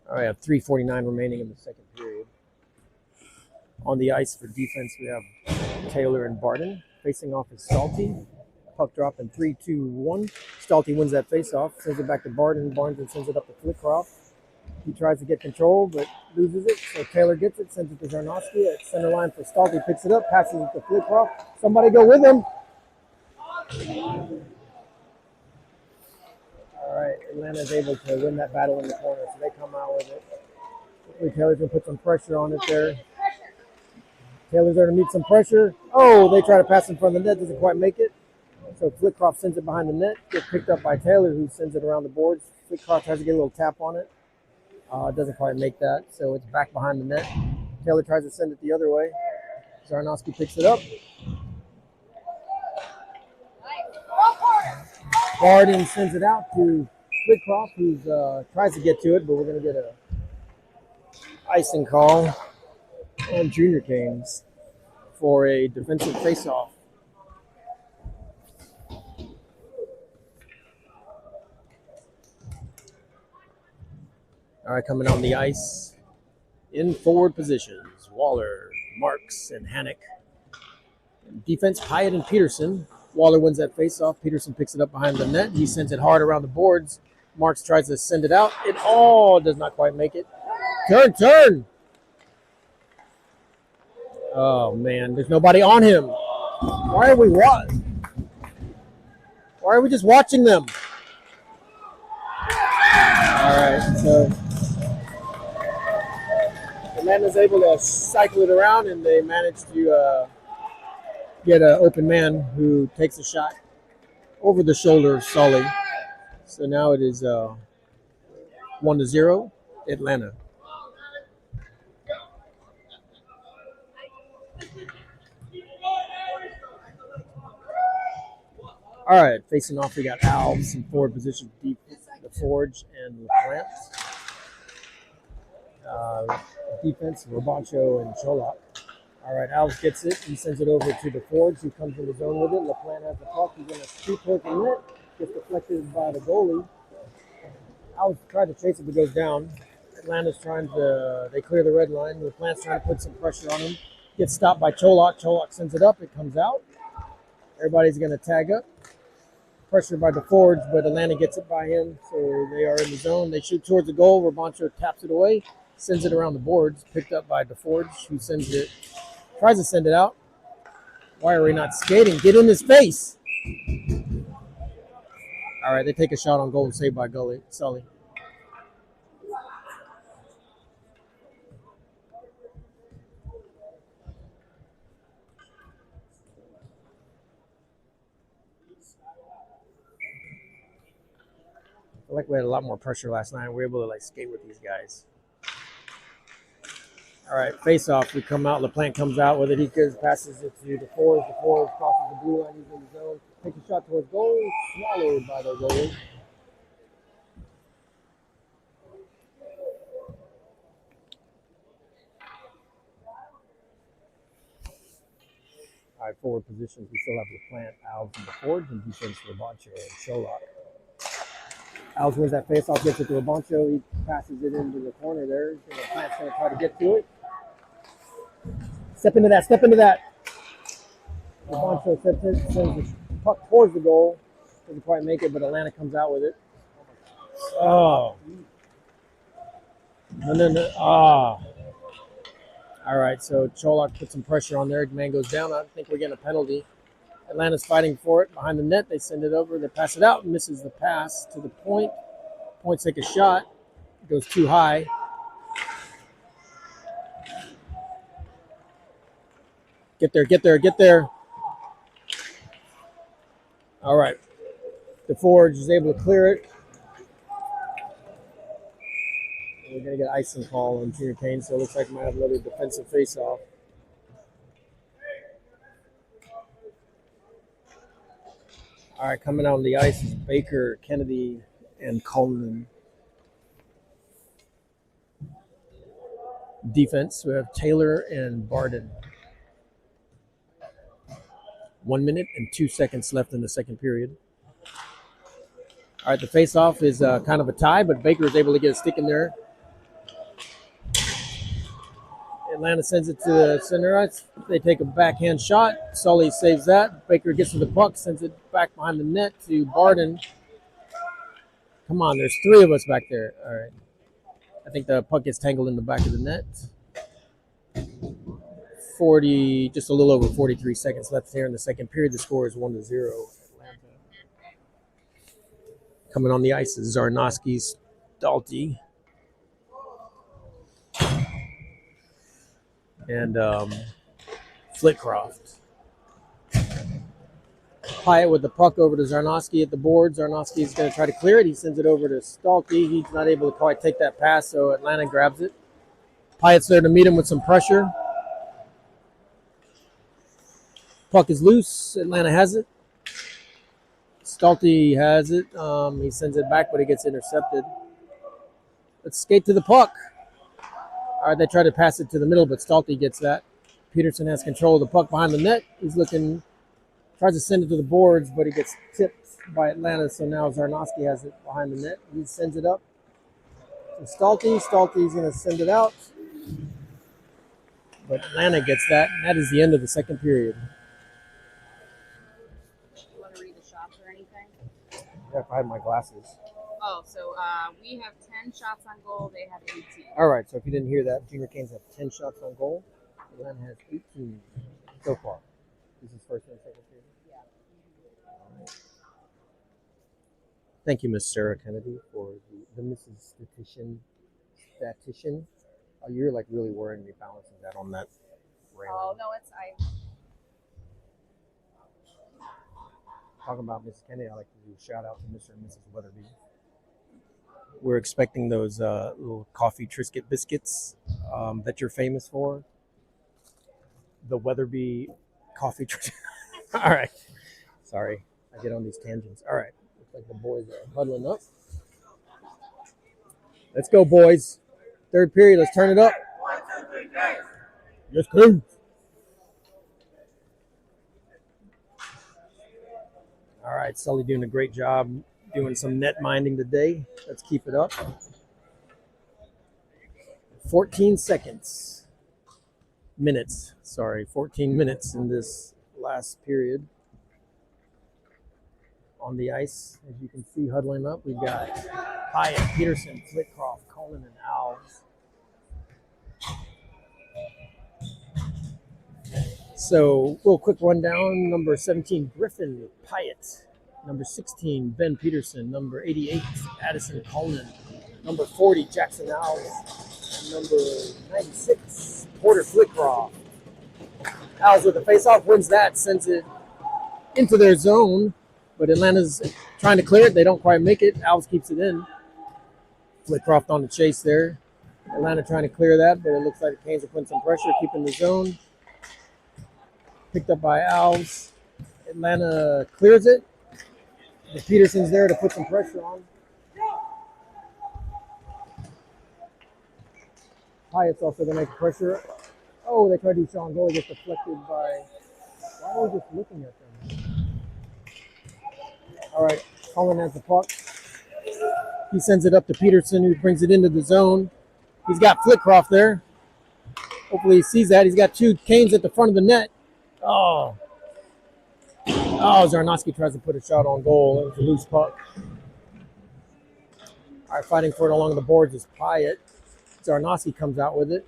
All right, I have 3:49 remaining in the second period. On the ice for defense, we have Taylor and Barden. Facing off is Stalty. Puck drop in 3-2-1. Stalty wins that face-off, sends it back to Barden. Barden sends it up to Flitcroft. He tries to get control, but loses it. So Taylor gets it, sends it to Zarnowski at center line for Stalty. Picks it up, passes it to Flitcroft. Somebody go with him. All right, Atlanta is able to win that battle in the corner, so they come out with it. Hopefully Taylor's going to put some pressure on it there. Taylor's there to meet some pressure. Oh, they try to pass in front of the net, doesn't quite make it. So Flitcroft sends it behind the net, gets picked up by Taylor, who sends it around the boards. Flitcroft tries to get a little tap on it. Doesn't quite make that, so it's back behind the net. Taylor tries to send it the other way. Zarnowski picks it up. Barden sends it out to Flitcroft, who tries to get to it, but we're going to get a icing call on Junior Canes for a defensive faceoff. All right, coming on the ice in forward positions, Waller, Marks, and Hannock. Defense, Hyatt and Peterson. Waller wins that faceoff. Peterson picks it up behind the net. He sends it hard around the boards. Marks tries to send it out. It all does not quite make it. Turn! Oh, man, there's nobody on him. Why are we just watching them? All right, so Atlanta's able to cycle it around, and they manage to get an open man who takes a shot over the shoulder of Sully. So now it is 1-0, Atlanta. All right, facing off, we got Alves in forward position, deep, the Forge and LaPlante. Defense, Rabancho and Cholak. All right, Alves gets it. He sends it over to the Forge, who comes in the zone with it. LaPlante has the puck. He's going to shoot towards the net. Gets deflected by the goalie. Alves tried to chase it, but goes down. Atlanta's trying to, they clear the red line. LaPlante's trying to put some pressure on him. Gets stopped by Cholak. Cholak sends it up. It comes out. Everybody's going to tag up. pressure by DeForge, but Atlanta gets it by him, so they are in the zone. They shoot towards the goal. Rabancho taps it away, sends it around the boards, picked up by DeForge, who tries to send it out. Why are we not skating? Get in his face. All right, they take a shot on goal and saved by Sully. I feel like we had a lot more pressure last night. We were able to skate with these guys. All right, face off. We come out. LaPlante comes out with it. He passes it to DeForge. DeForge crosses the blue line. He's in the zone. Takes a shot towards goal. Swallowed by the goalie. All right, forward positions. We still have LaPlante, Alves, and DeForge, and defense for Rabancho and Sholok. Alves wins that face-off, gets it to Rabancho. He passes it into the corner there. LaPlante's going to try to get to it. Step into that. Rabancho sends the puck towards the goal. Doesn't quite make it, but Atlanta comes out with it. Oh. No. Ah. All right, so Cholak put some pressure on there. Man goes down. I think we're getting a penalty. Atlanta's fighting for it behind the net. They send it over. They pass it out. Misses the pass to the point. Points take a shot. Goes too high. Get there. All right. DeForge is able to clear it. We're going to get icing call on Junior Kane, so it looks like we might have another defensive face-off. All right, coming out on the ice is Baker, Kennedy, and Coleman. Defense, we have Taylor and Barden. 1 minute and 2 seconds left in the second period. All right, the face-off is kind of a tie, but Baker is able to get a stick in there. Atlanta sends it to the center. They take a backhand shot. Sully saves that. Baker gets to the puck, sends it back behind the net to Barden. Come on, there's three of us back there. All right. I think the puck gets tangled in the back of the net. Just a little over 43 seconds left here in the second period. The score is 1-0. Atlanta. Coming on the ice is Zarnowski, Stalty, and Flitcroft. Pyatt with the puck over to Zarnowski at the board. Zarnowski is going to try to clear it. He sends it over to Stalty. He's not able to quite take that pass, so Atlanta grabs it. Pyatt's there to meet him with some pressure. Puck is loose. Atlanta has it. Stalty has it. He sends it back, but it gets intercepted. Let's skate to the puck. All right, they try to pass it to the middle, but Stalty gets that. Peterson has control of the puck behind the net. He's tries to send it to the boards, but he gets tipped by Atlanta, so now Zarnowski has it behind the net. He sends it up to Stalty. Stalty's going to send it out, but Atlanta gets that, and that is the end of the second period. You want to read the shots or anything? Yeah, if I had my glasses. Oh, so we have 10 shots on goal. They have 18. All right, so if you didn't hear that, Junior Canes have 10 shots on goal. Atlanta has 18 so far. This is first and second period. Yeah. All right. Thank you, Miss Sarah Kennedy, for the Mrs. Statistician. Oh, you're like really worrying me balancing that on that railing. Oh, no, Talking about Mrs. Kennedy, I'd like to do a shout out to Mr. and Mrs. Weatherby. We're expecting those little coffee Triscuit biscuits that you're famous for. The Weatherby coffee Triscuit. All right. Sorry, I get on these tangents. All right. Looks like the boys are huddling up. Let's go, boys. Third period. Let's turn it up. 1, 2, 3, go. Yes, cool. All right, Sully doing a great job doing some net minding today. Let's keep it up. 14 minutes in this last period. on the ice. As you can see, huddling up, we've got Hyatt, Peterson, Flitcroft, Cullen, and Alves. So, real quick rundown. Number 17, Griffin Pyatt. Number 16, Ben Peterson. Number 88, Addison Cullen. Number 40, Jackson Alves. And number 96, Porter Flitcroft. Alves with the face-off, wins that, sends it into their zone. But Atlanta's trying to clear it. They don't quite make it. Alves keeps it in. Flitcroft on the chase there. Atlanta trying to clear that, but it looks like the Canes are putting some pressure, keeping the zone. Picked up by Alves. Atlanta clears it. The Peterson's there to put some pressure on. Hyatt's also going to make pressure. Oh, they tried to do Sean goal. It gets deflected by... Why are we just looking at them? All right, Cullen has the puck. He sends it up to Peterson, who brings it into the zone. He's got Flitcroft there. Hopefully he sees that. He's got two Canes at the front of the net. Oh, Zarnowski tries to put a shot on goal. It was a loose puck. All right, fighting for it along the boards is Pyatt. Zarnowski comes out with it.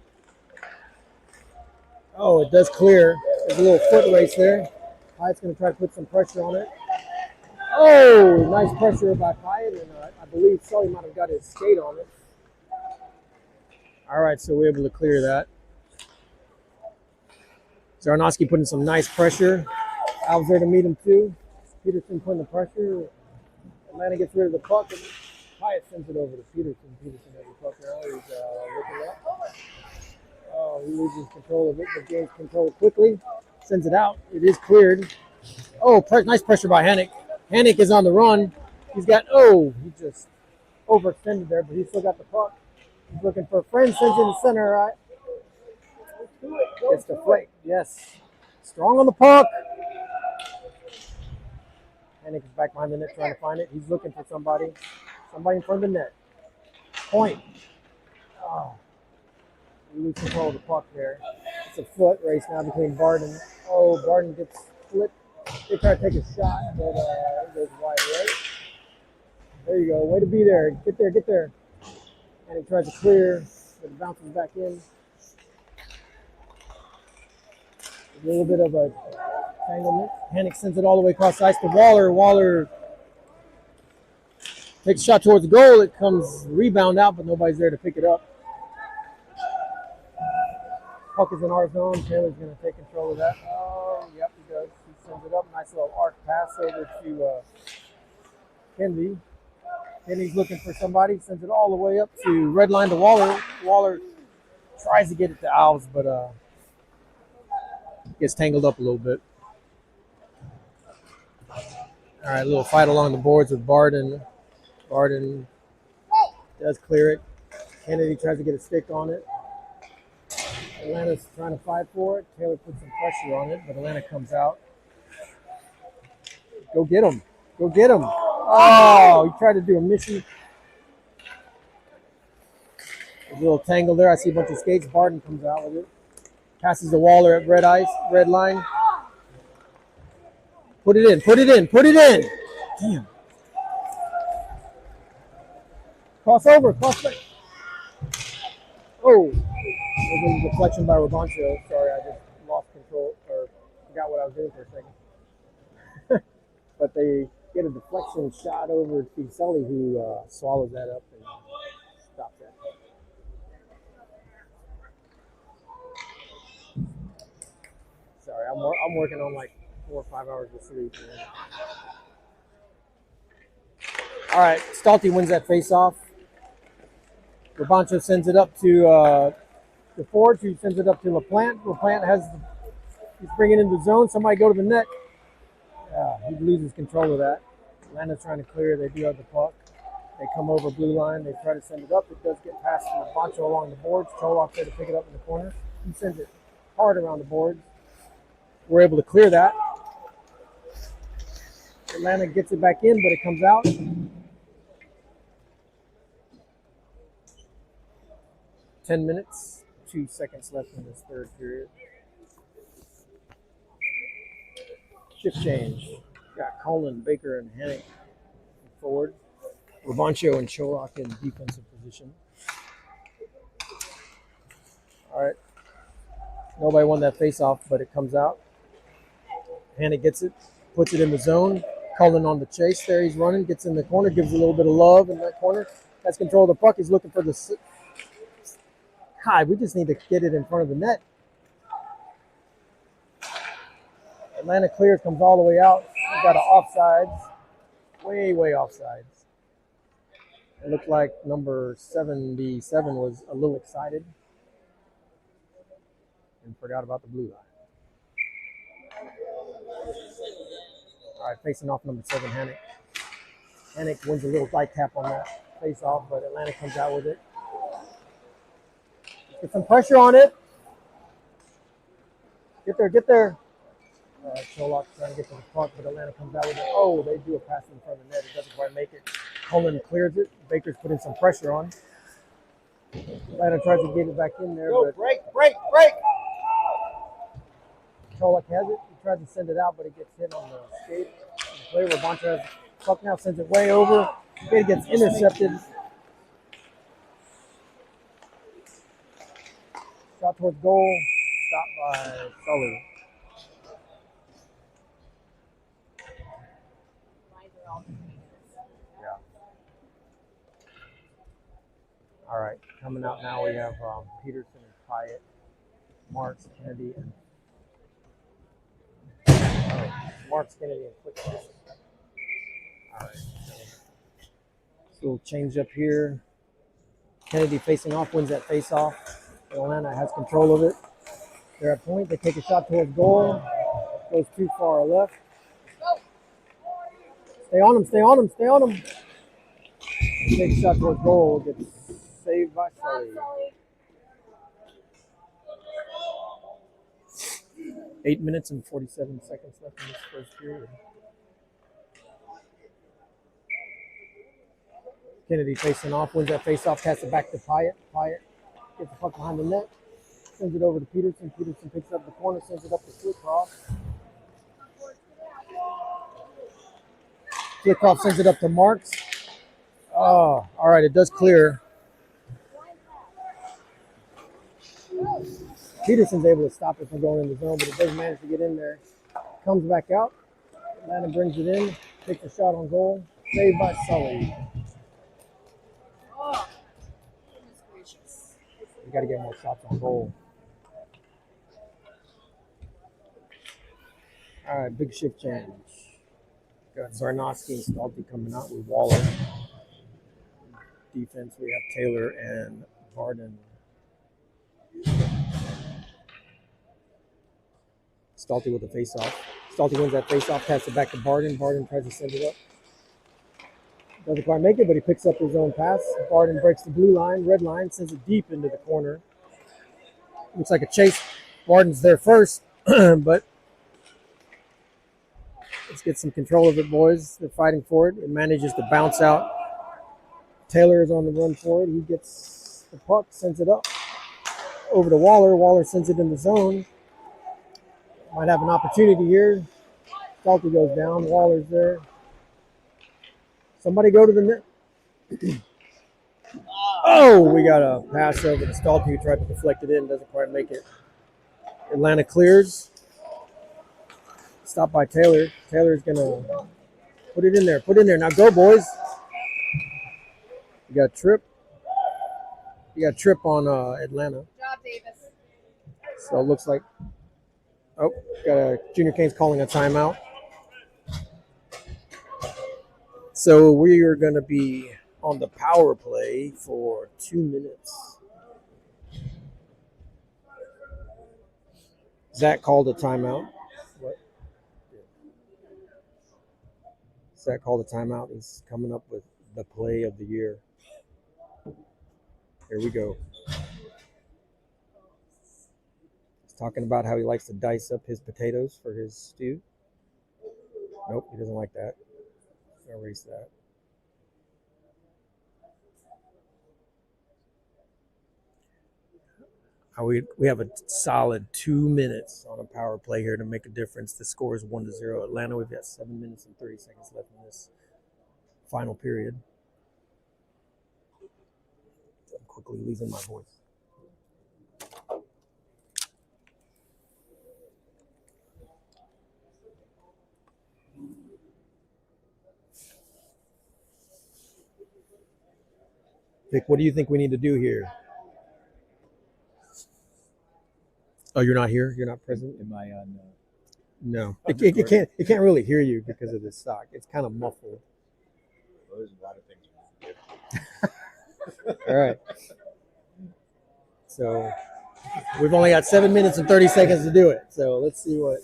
Oh, it does clear. There's a little foot race there. Pyatt's going to try to put some pressure on it. Oh, nice pressure by Pyatt, and I believe Sully might have got his skate on it. All right, so we're able to clear that. Zarnowski putting some nice pressure. Alves there to meet him too. Peterson putting the pressure. Atlanta gets rid of the puck, and Pyatt sends it over to Peterson. Peterson has the puck now. He's looking up. Oh, he loses control of it, but gains control quickly. Sends it out. It is cleared. Oh, nice pressure by Hennick. Hennick is on the run. He just overextended there, but he's still got the puck. He's looking for a friend. Sends in the center, right? It's the flake. Yes. Strong on the puck. Hennick is back behind the net trying to find it. He's looking for somebody. Somebody in front of the net. Point. Oh. We lose control of the puck there. It's a foot race now between Barden. Oh, Barden gets flipped. They try to take a shot, but it goes wide, right? There you go. Way to be there. Get there, get there. And he tries to clear, but it bounces back in. A little bit of a tanglement. Hennick sends it all the way across the ice to Waller. Waller takes a shot towards the goal. It comes rebound out, but nobody's there to pick it up. Puck is in our zone. Taylor's going to take control of that. Oh, yep, he does. He sends it up. Nice little arc pass over to Kennedy. Kennedy's looking for somebody. Sends it all the way up to red line to Waller. Waller tries to get it to Alves, but gets tangled up a little bit. All right, a little fight along the boards with Barden. Barden does clear it. Kennedy tries to get a stick on it. Atlanta's trying to fight for it. Taylor puts some pressure on it, but Atlanta comes out. Go get him. Go get him. Oh, he tried to do a mission. There's a little tangle there. I see a bunch of skates. Barden comes out with it. Passes the Waller at red line. Put it in, put it in, put it in. Damn. Cross over, cross back. Oh. It was a deflection by Rabancho. Sorry, I just lost control or forgot what I was doing for a second. But they get a deflection shot over to Sully, who swallows that up and stops that. Sorry, I'm working on like 4 or 5 hours of sleep. Man. All right, Stalty wins that face-off. Rabancho sends it up to Forge, who sends it up to LaPlante. LaPlante he's bringing in the zone. Somebody go to the net. He loses control of that. Atlanta's trying to clear. They do have the puck. They come over blue line. They try to send it up. It does get past LaPlante along the boards. Cholok there to pick it up in the corner. He sends it hard around the boards. We're able to clear that. Atlanta gets it back in, but it comes out. 10 minutes, 2 seconds left in this third period. Shift change. Got Cullen, Baker, and Hannick forward. Ravancho and Cholak in defensive position. All right. Nobody won that face-off, but it comes out. Hannick gets it, puts it in the zone. Cullen on the chase there. He's running, gets in the corner, gives a little bit of love in that corner. Has control of the puck. He's looking for the... Hi, we just need to get it in front of the net. Atlanta clears, comes all the way out. We got an offsides. Way offsides. It looked like number 77 was a little excited and forgot about the blue line. All right, facing off number 7, Hannick. Hannick wins a little light tap on that face off, but Atlanta comes out with it. Get some pressure on it. Get there. Cholak trying to get to the puck, but Atlanta comes out with it. Oh, they do a pass in front of the net. It doesn't quite make it. Cullen clears it. Baker's putting some pressure on. Atlanta tries to get it back in there, but break! Cholak has it. He tries to send it out, but it gets hit on the skate. The player Ravancho has the puck now, sends it way over. It gets intercepted. Shot towards goal. Stopped by Sully. Yeah. All right. Coming out now, we have Peterson and Pyatt, Marks, Kennedy, and Marks, Kennedy, and Quick. All right. So we'll change up here. Kennedy facing off, wins that face off. Atlanta has control of it. They're at point. They take a shot towards goal. Goes too far left. Stay on him. Take a shot towards goal. Gets saved by Sully. 8 minutes and 47 seconds left in this first period. Kennedy facing off, wins that face-off, casts it back to Pyatt. Pyatt gets the puck behind the net, sends it over to Peterson. Peterson picks up the corner, sends it up to Flickoff. Flickoff sends it up to Marks. Oh, all right, it does clear. Peterson's able to stop it from going in the zone, but it does manage to get in there. Comes back out. Atlanta brings it in, takes a shot on goal. Saved by Sully. Oh, goodness gracious. We got to get more shots on goal. All right, big shift change. Got Zarnowski and Stalty coming out with Waller. Defense, we have Taylor and Varden. Stalty with the face-off. Stalty wins that face-off, passes it back to Varden. Varden tries to send it up. Doesn't quite make it, but he picks up his own pass. Varden breaks the blue line, red line, sends it deep into the corner. Looks like a chase. Varden's there first, but let's get some control of it, boys. They're fighting for it. It manages to bounce out. Taylor is on the run for it. He gets the puck, sends it up over to Waller. Waller sends it in the zone. Might have an opportunity here. Stalty goes down. Waller's there. Somebody go to the net. Oh, we got a pass over to Stalty, who tried to deflect it in. Doesn't quite make it. Atlanta clears. Stopped by Taylor. Taylor's going to put it in there. Put it in there. Now go, boys. You got a trip. You got a trip on Atlanta. Good job, Davis. So it looks like, oh, got a Junior Canes calling a timeout. So we are going to be on the power play for 2 minutes. Zach called a timeout. What? Zach called a timeout. He's coming up with the play of the year. Here we go. He's talking about how he likes to dice up his potatoes for his stew. Nope, he doesn't like that. Erase that. We have a solid 2 minutes on a power play here to make a difference. The score is 1-0. Atlanta, we've got 7 minutes and 30 seconds left in this final period. I'm quickly losing my voice. Vic, what do you think we need to do here? Oh, you're not here? You're not present? Am I on? No. It can't really hear you because of this stock. It's kind of muffled. Well, there's a lot of things we can do. All right. So we've only got 7 minutes and 30 seconds to do it. So let's see what.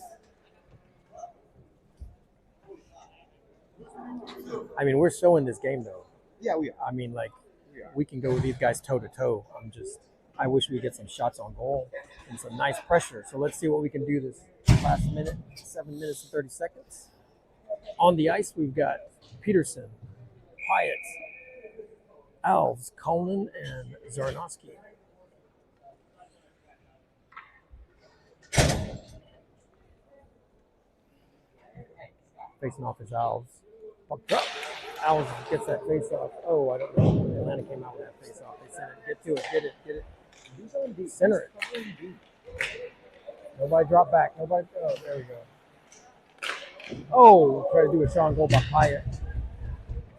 I mean, we're showing this game though. Yeah, we are. I mean, like, we can go with these guys toe to toe. I wish we get some shots on goal and some nice pressure. So let's see what we can do this last minute, 7 minutes and 30 seconds. On the ice, we've got Peterson, Hyatt, Alves, Cullen, and Zarnowski. Facing off is Alves. Pucked up. Alves gets that face off. Oh, I don't know. Atlanta came out with that face off. They sent it. Get to it. Get it. Get it. Who's on deep? Center it. Nobody drop back. Nobody. Oh, there we go. Oh, try to do a shot on goal by Hyatt.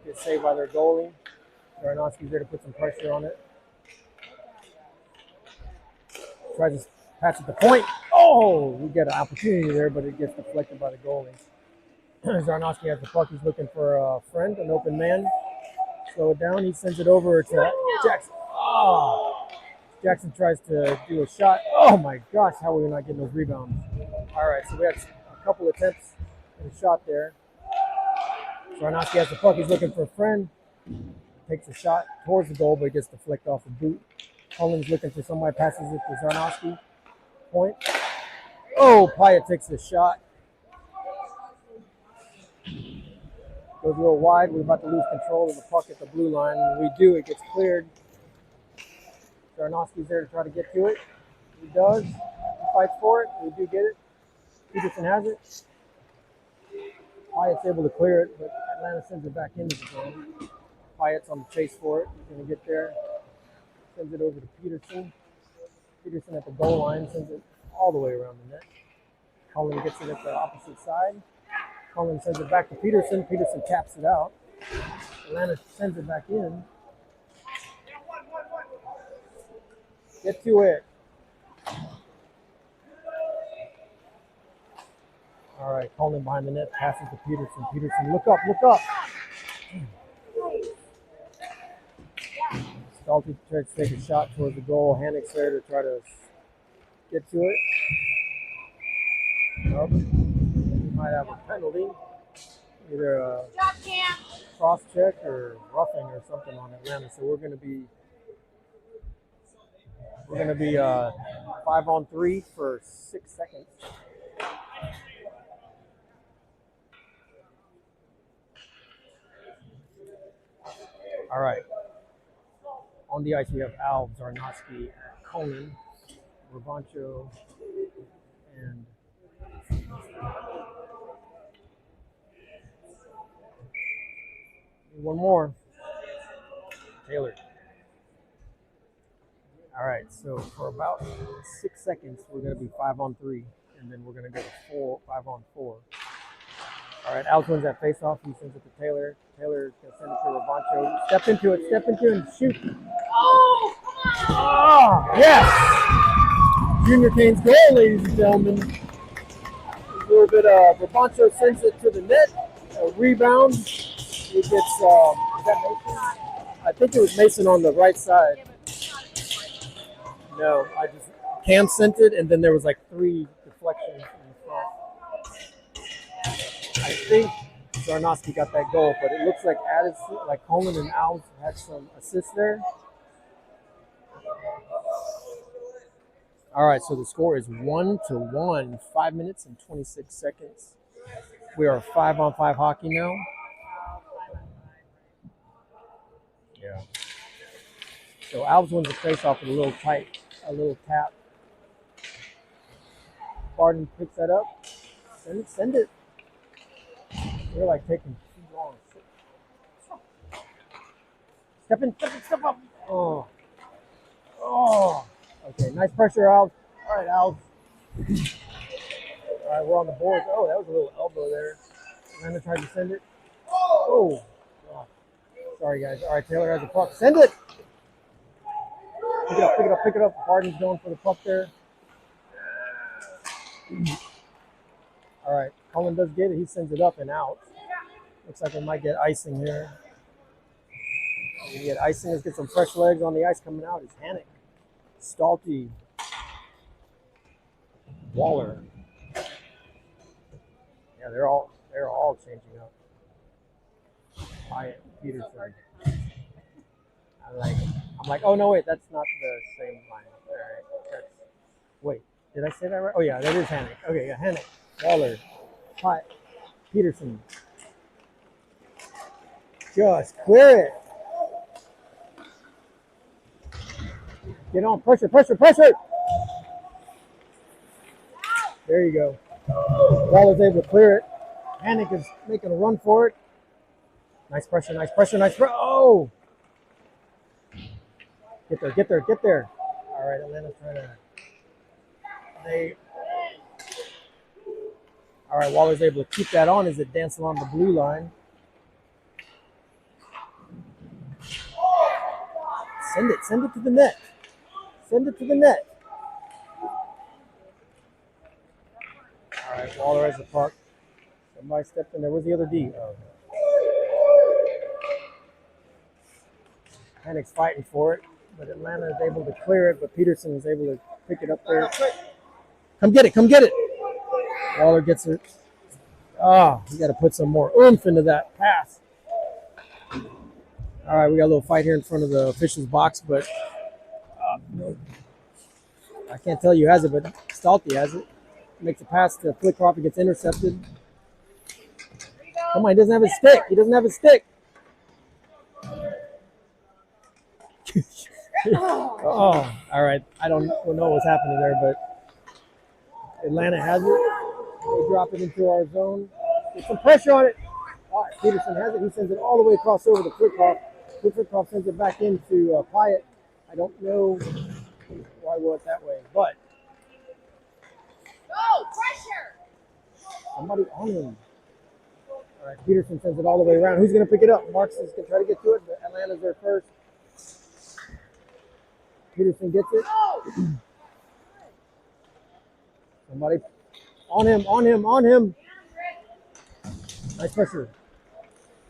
Get saved by their goalie. Zarnowski's there to put some pressure on it. Tries to patch at the point. Oh, we get an opportunity there, but it gets deflected by the goalie. Zarnowski has the puck. He's looking for a friend, an open man. Slow it down. He sends it over to Jackson. Oh, Jackson tries to do a shot. Oh my gosh, how are we not getting those rebounds? All right, so we had a couple attempts at a shot there. Zarnowski has the puck. He's looking for a friend. Takes a shot towards the goal, but it gets deflected off the boot. Cullen's looking for somebody, passes it to Zarnowski. Point. Oh, Pyatt takes the shot. Goes a little wide. We're about to lose control of the puck at the blue line. When we do, it gets cleared. Zarnowski's there to try to get to it. He does. He fights for it. We do get it. Peterson has it. Pyatt's able to clear it, but Atlanta sends it back into the zone. Pyatt's on the chase for it. He's going to get there. Sends it over to Peterson. Peterson at the goal line sends it all the way around the net. Cullen gets it at the opposite side. Cullen sends it back to Peterson. Peterson taps it out. Atlanta sends it back in. Get to it. All right, Cullen behind the net, passes to Peterson. Peterson, look up, look up. Stalty tries to take a shot towards the goal. Hannick's there to try to get to it. Nope. We might have a penalty. Either a cross check or roughing or something on Atlanta. So we're going to be 5-on-3 for 6 seconds. All right. On the ice, we have Alves, Zarnowski, Cullen, Ravancho, and one more. Taylor. All right, so for about 6 seconds, we're going to be 5-on-3, and then we're going to go to 5-on-4. All right, Alves wins that face-off. He sends it to Taylor. Taylor's going to send it to Ravancho. Step into it, and shoot. Oh, yes! Junior Cane's goal, ladies and gentlemen. A little bit of Ravancho sends it to the net. A rebound. It gets, is that Mason? I think it was Mason on the right side. No, Cam sent it, and then there was like 3 deflections in front. I think Zarnowski got that goal, but it looks like Coleman and Alves had some assists there. All right, so the score is 1-1, 5 minutes and 26 seconds. We are 5-on-5 hockey now. Yeah. So Alves wins the face-off with a little tap. Barden picks that up. Send it, send it. They're like taking too long. Step in, step up. Oh. Oh. Okay, nice pressure, Al. All right, Al. All right, we're on the board. Oh, that was a little elbow there. Amanda tried to send it. Oh. Oh. Sorry, guys. All right, Taylor has the puck. Send it. Pick it up, pick it up, pick it up. Barden's going for the puck there. All right, Cullen does get it. He sends it up and out. Looks like we might get icing here. We get icing. Let's get some fresh legs on the ice coming out. It's Hannick, Stalty, Waller. Yeah, they're all changing up. Hyatt, Peterson. I'm like, oh no, wait, that's not the same line. All right, wait, did I say that right? Oh yeah, that is Hannick. Okay, yeah, Hannick, Waller, Hyatt, Peterson. Just clear it. Get on, pressure, pressure, pressure. There you go. Waller's able to clear it. Hannick is making a run for it. Nice pressure, nice pressure, nice pressure. Oh! Get there, get there, get there. All right, Atlanta's trying to. All right, Waller's able to keep that on as it dances along the blue line. Send it to the net. Send it to the net. All right, Waller has the puck. Somebody stepped in there. Where's the other D? Oh. Hannick's fighting for it, but Atlanta is able to clear it, but Peterson is able to pick it up there. Come get it, come get it. Waller gets it. Ah, you got to put some more oomph into that pass. All right, we got a little fight here in front of the official's box, but I can't tell you who has it, but Stalty has it. Makes a pass to Flickroff. It gets intercepted. Come on, he doesn't have his stick. He doesn't have his stick. Oh, all right. I don't know what's happening there, but Atlanta has it. They drop it into our zone. Get some pressure on it. All right, Peterson has it. He sends it all the way across over to Flickroff. Flickroff sends it back into Pyatt. I don't know why we went that way, but Go, pressure! somebody on him. All right, Peterson sends it all the way around. Who's going to pick it up? Marks is going to try to get to it, but Atlanta's there first. Peterson gets it. Somebody on him, on him, on him. Nice pressure.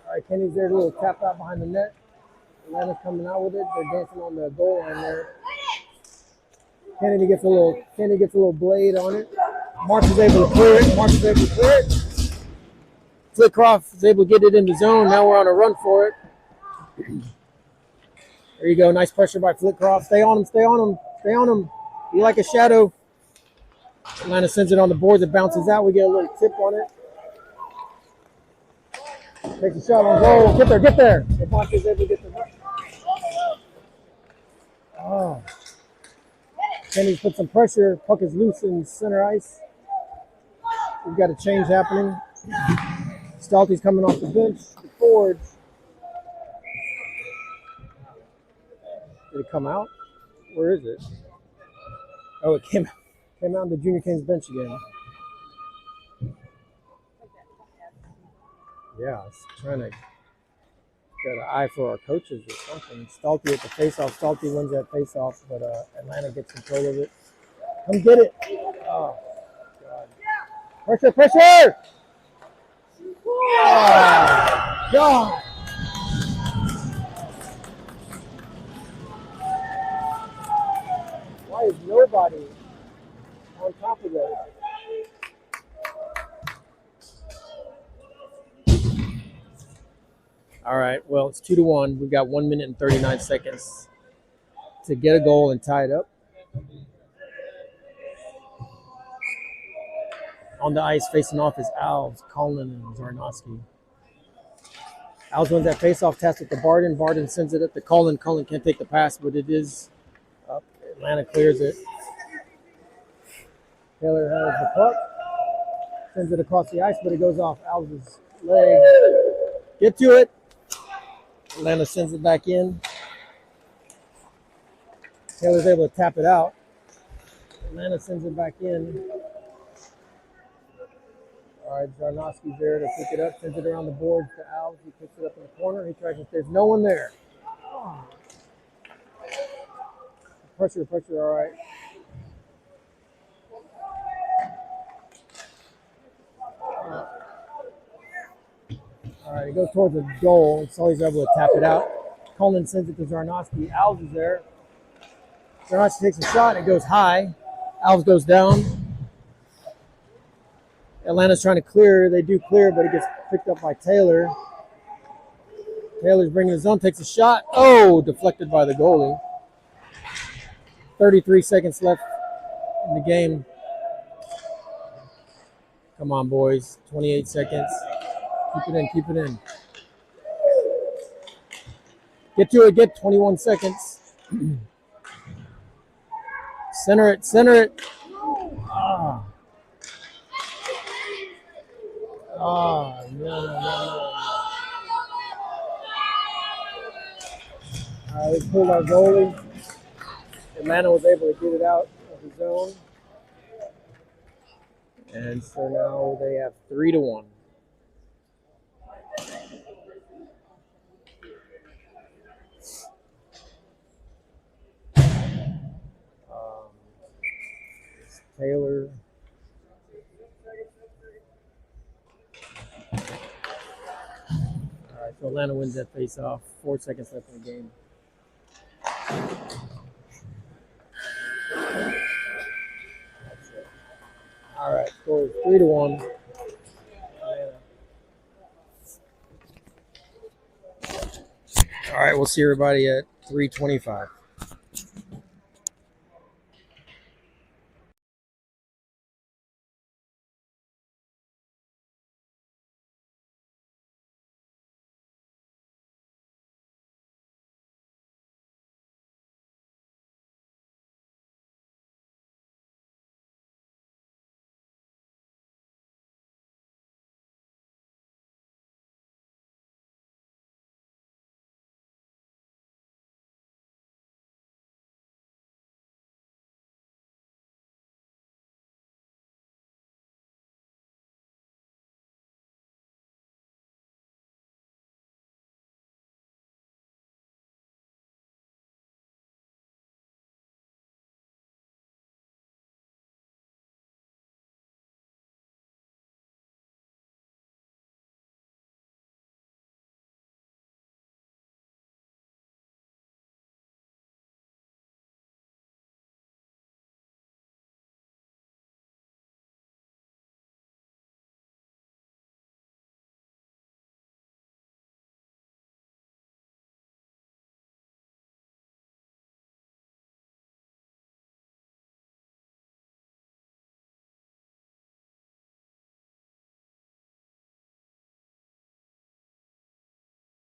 All right, Kenny's there, a little tap out behind the net. Atlanta's coming out with it. They're dancing on the goal line there. Kennedy gets a little blade on it. Marks is able to clear it. Marks is able to clear it. Flickroff is able to get it in the zone. Now we're on a run for it. There you go. Nice pressure by Flickroff. Stay on him. Stay on him. Stay on him. Be like a shadow. Atlanta sends it on the boards. It bounces out. We get a little tip on it. Takes a shot on goal. Get there. Get there. Devontae's able to get the. Oh. Kenny's put some pressure. Puck is loose in center ice. We've got a change happening. Stalty's coming off the bench. The forwards. Did it come out? Where is it? Oh, it came out on the Junior Kings bench again. Yeah, it's trying to get an eye for our coaches or something. Stalty at the faceoff. Stalty wins that faceoff, but Atlanta gets control of it. Come get it. Oh, God. Pressure, pressure! Oh, God. Why is nobody on top of that? All right, well, it's 2-1. We've got 1 minute and 39 seconds to get a goal and tie it up. On the ice, facing off is Alves, Collin, and Zarnowski. Alves wins that faceoff test with the Barden. Barden sends it up to Collin. Collin can't take the pass, but it is up. Atlanta clears it. Taylor has the puck, sends it across the ice, but it goes off Alves' leg. Get to it. Atlanta sends it back in. Taylor's able to tap it out. Atlanta sends it back in. All right, Zarnowski's there to pick it up, sends it around the boards to Alves. He picks it up in the corner. He tries to, there's no one there. Oh. Pressure, all right. All right, he goes towards the goal, so he's able to tap it out. Coleman sends it to Zarnowski. Alves is there. Zarnowski takes a shot. It goes high. Alves goes down. Atlanta's trying to clear. They do clear, but it gets picked up by Taylor. Taylor's bringing his own, takes a shot. Oh, deflected by the goalie. 33 seconds left in the game. Come on, boys. 28 seconds. Keep it in, keep it in. Get to it, get 21 seconds. Center it, center it. Ah. Ah, no. They pulled our goalie. Atlanta was able to get it out of the zone. And so now they have 3-1. Taylor. All right, so Atlanta wins that face-off. 4 seconds left in the game. All right, score is 3-1. All right, we'll see everybody at 3:25.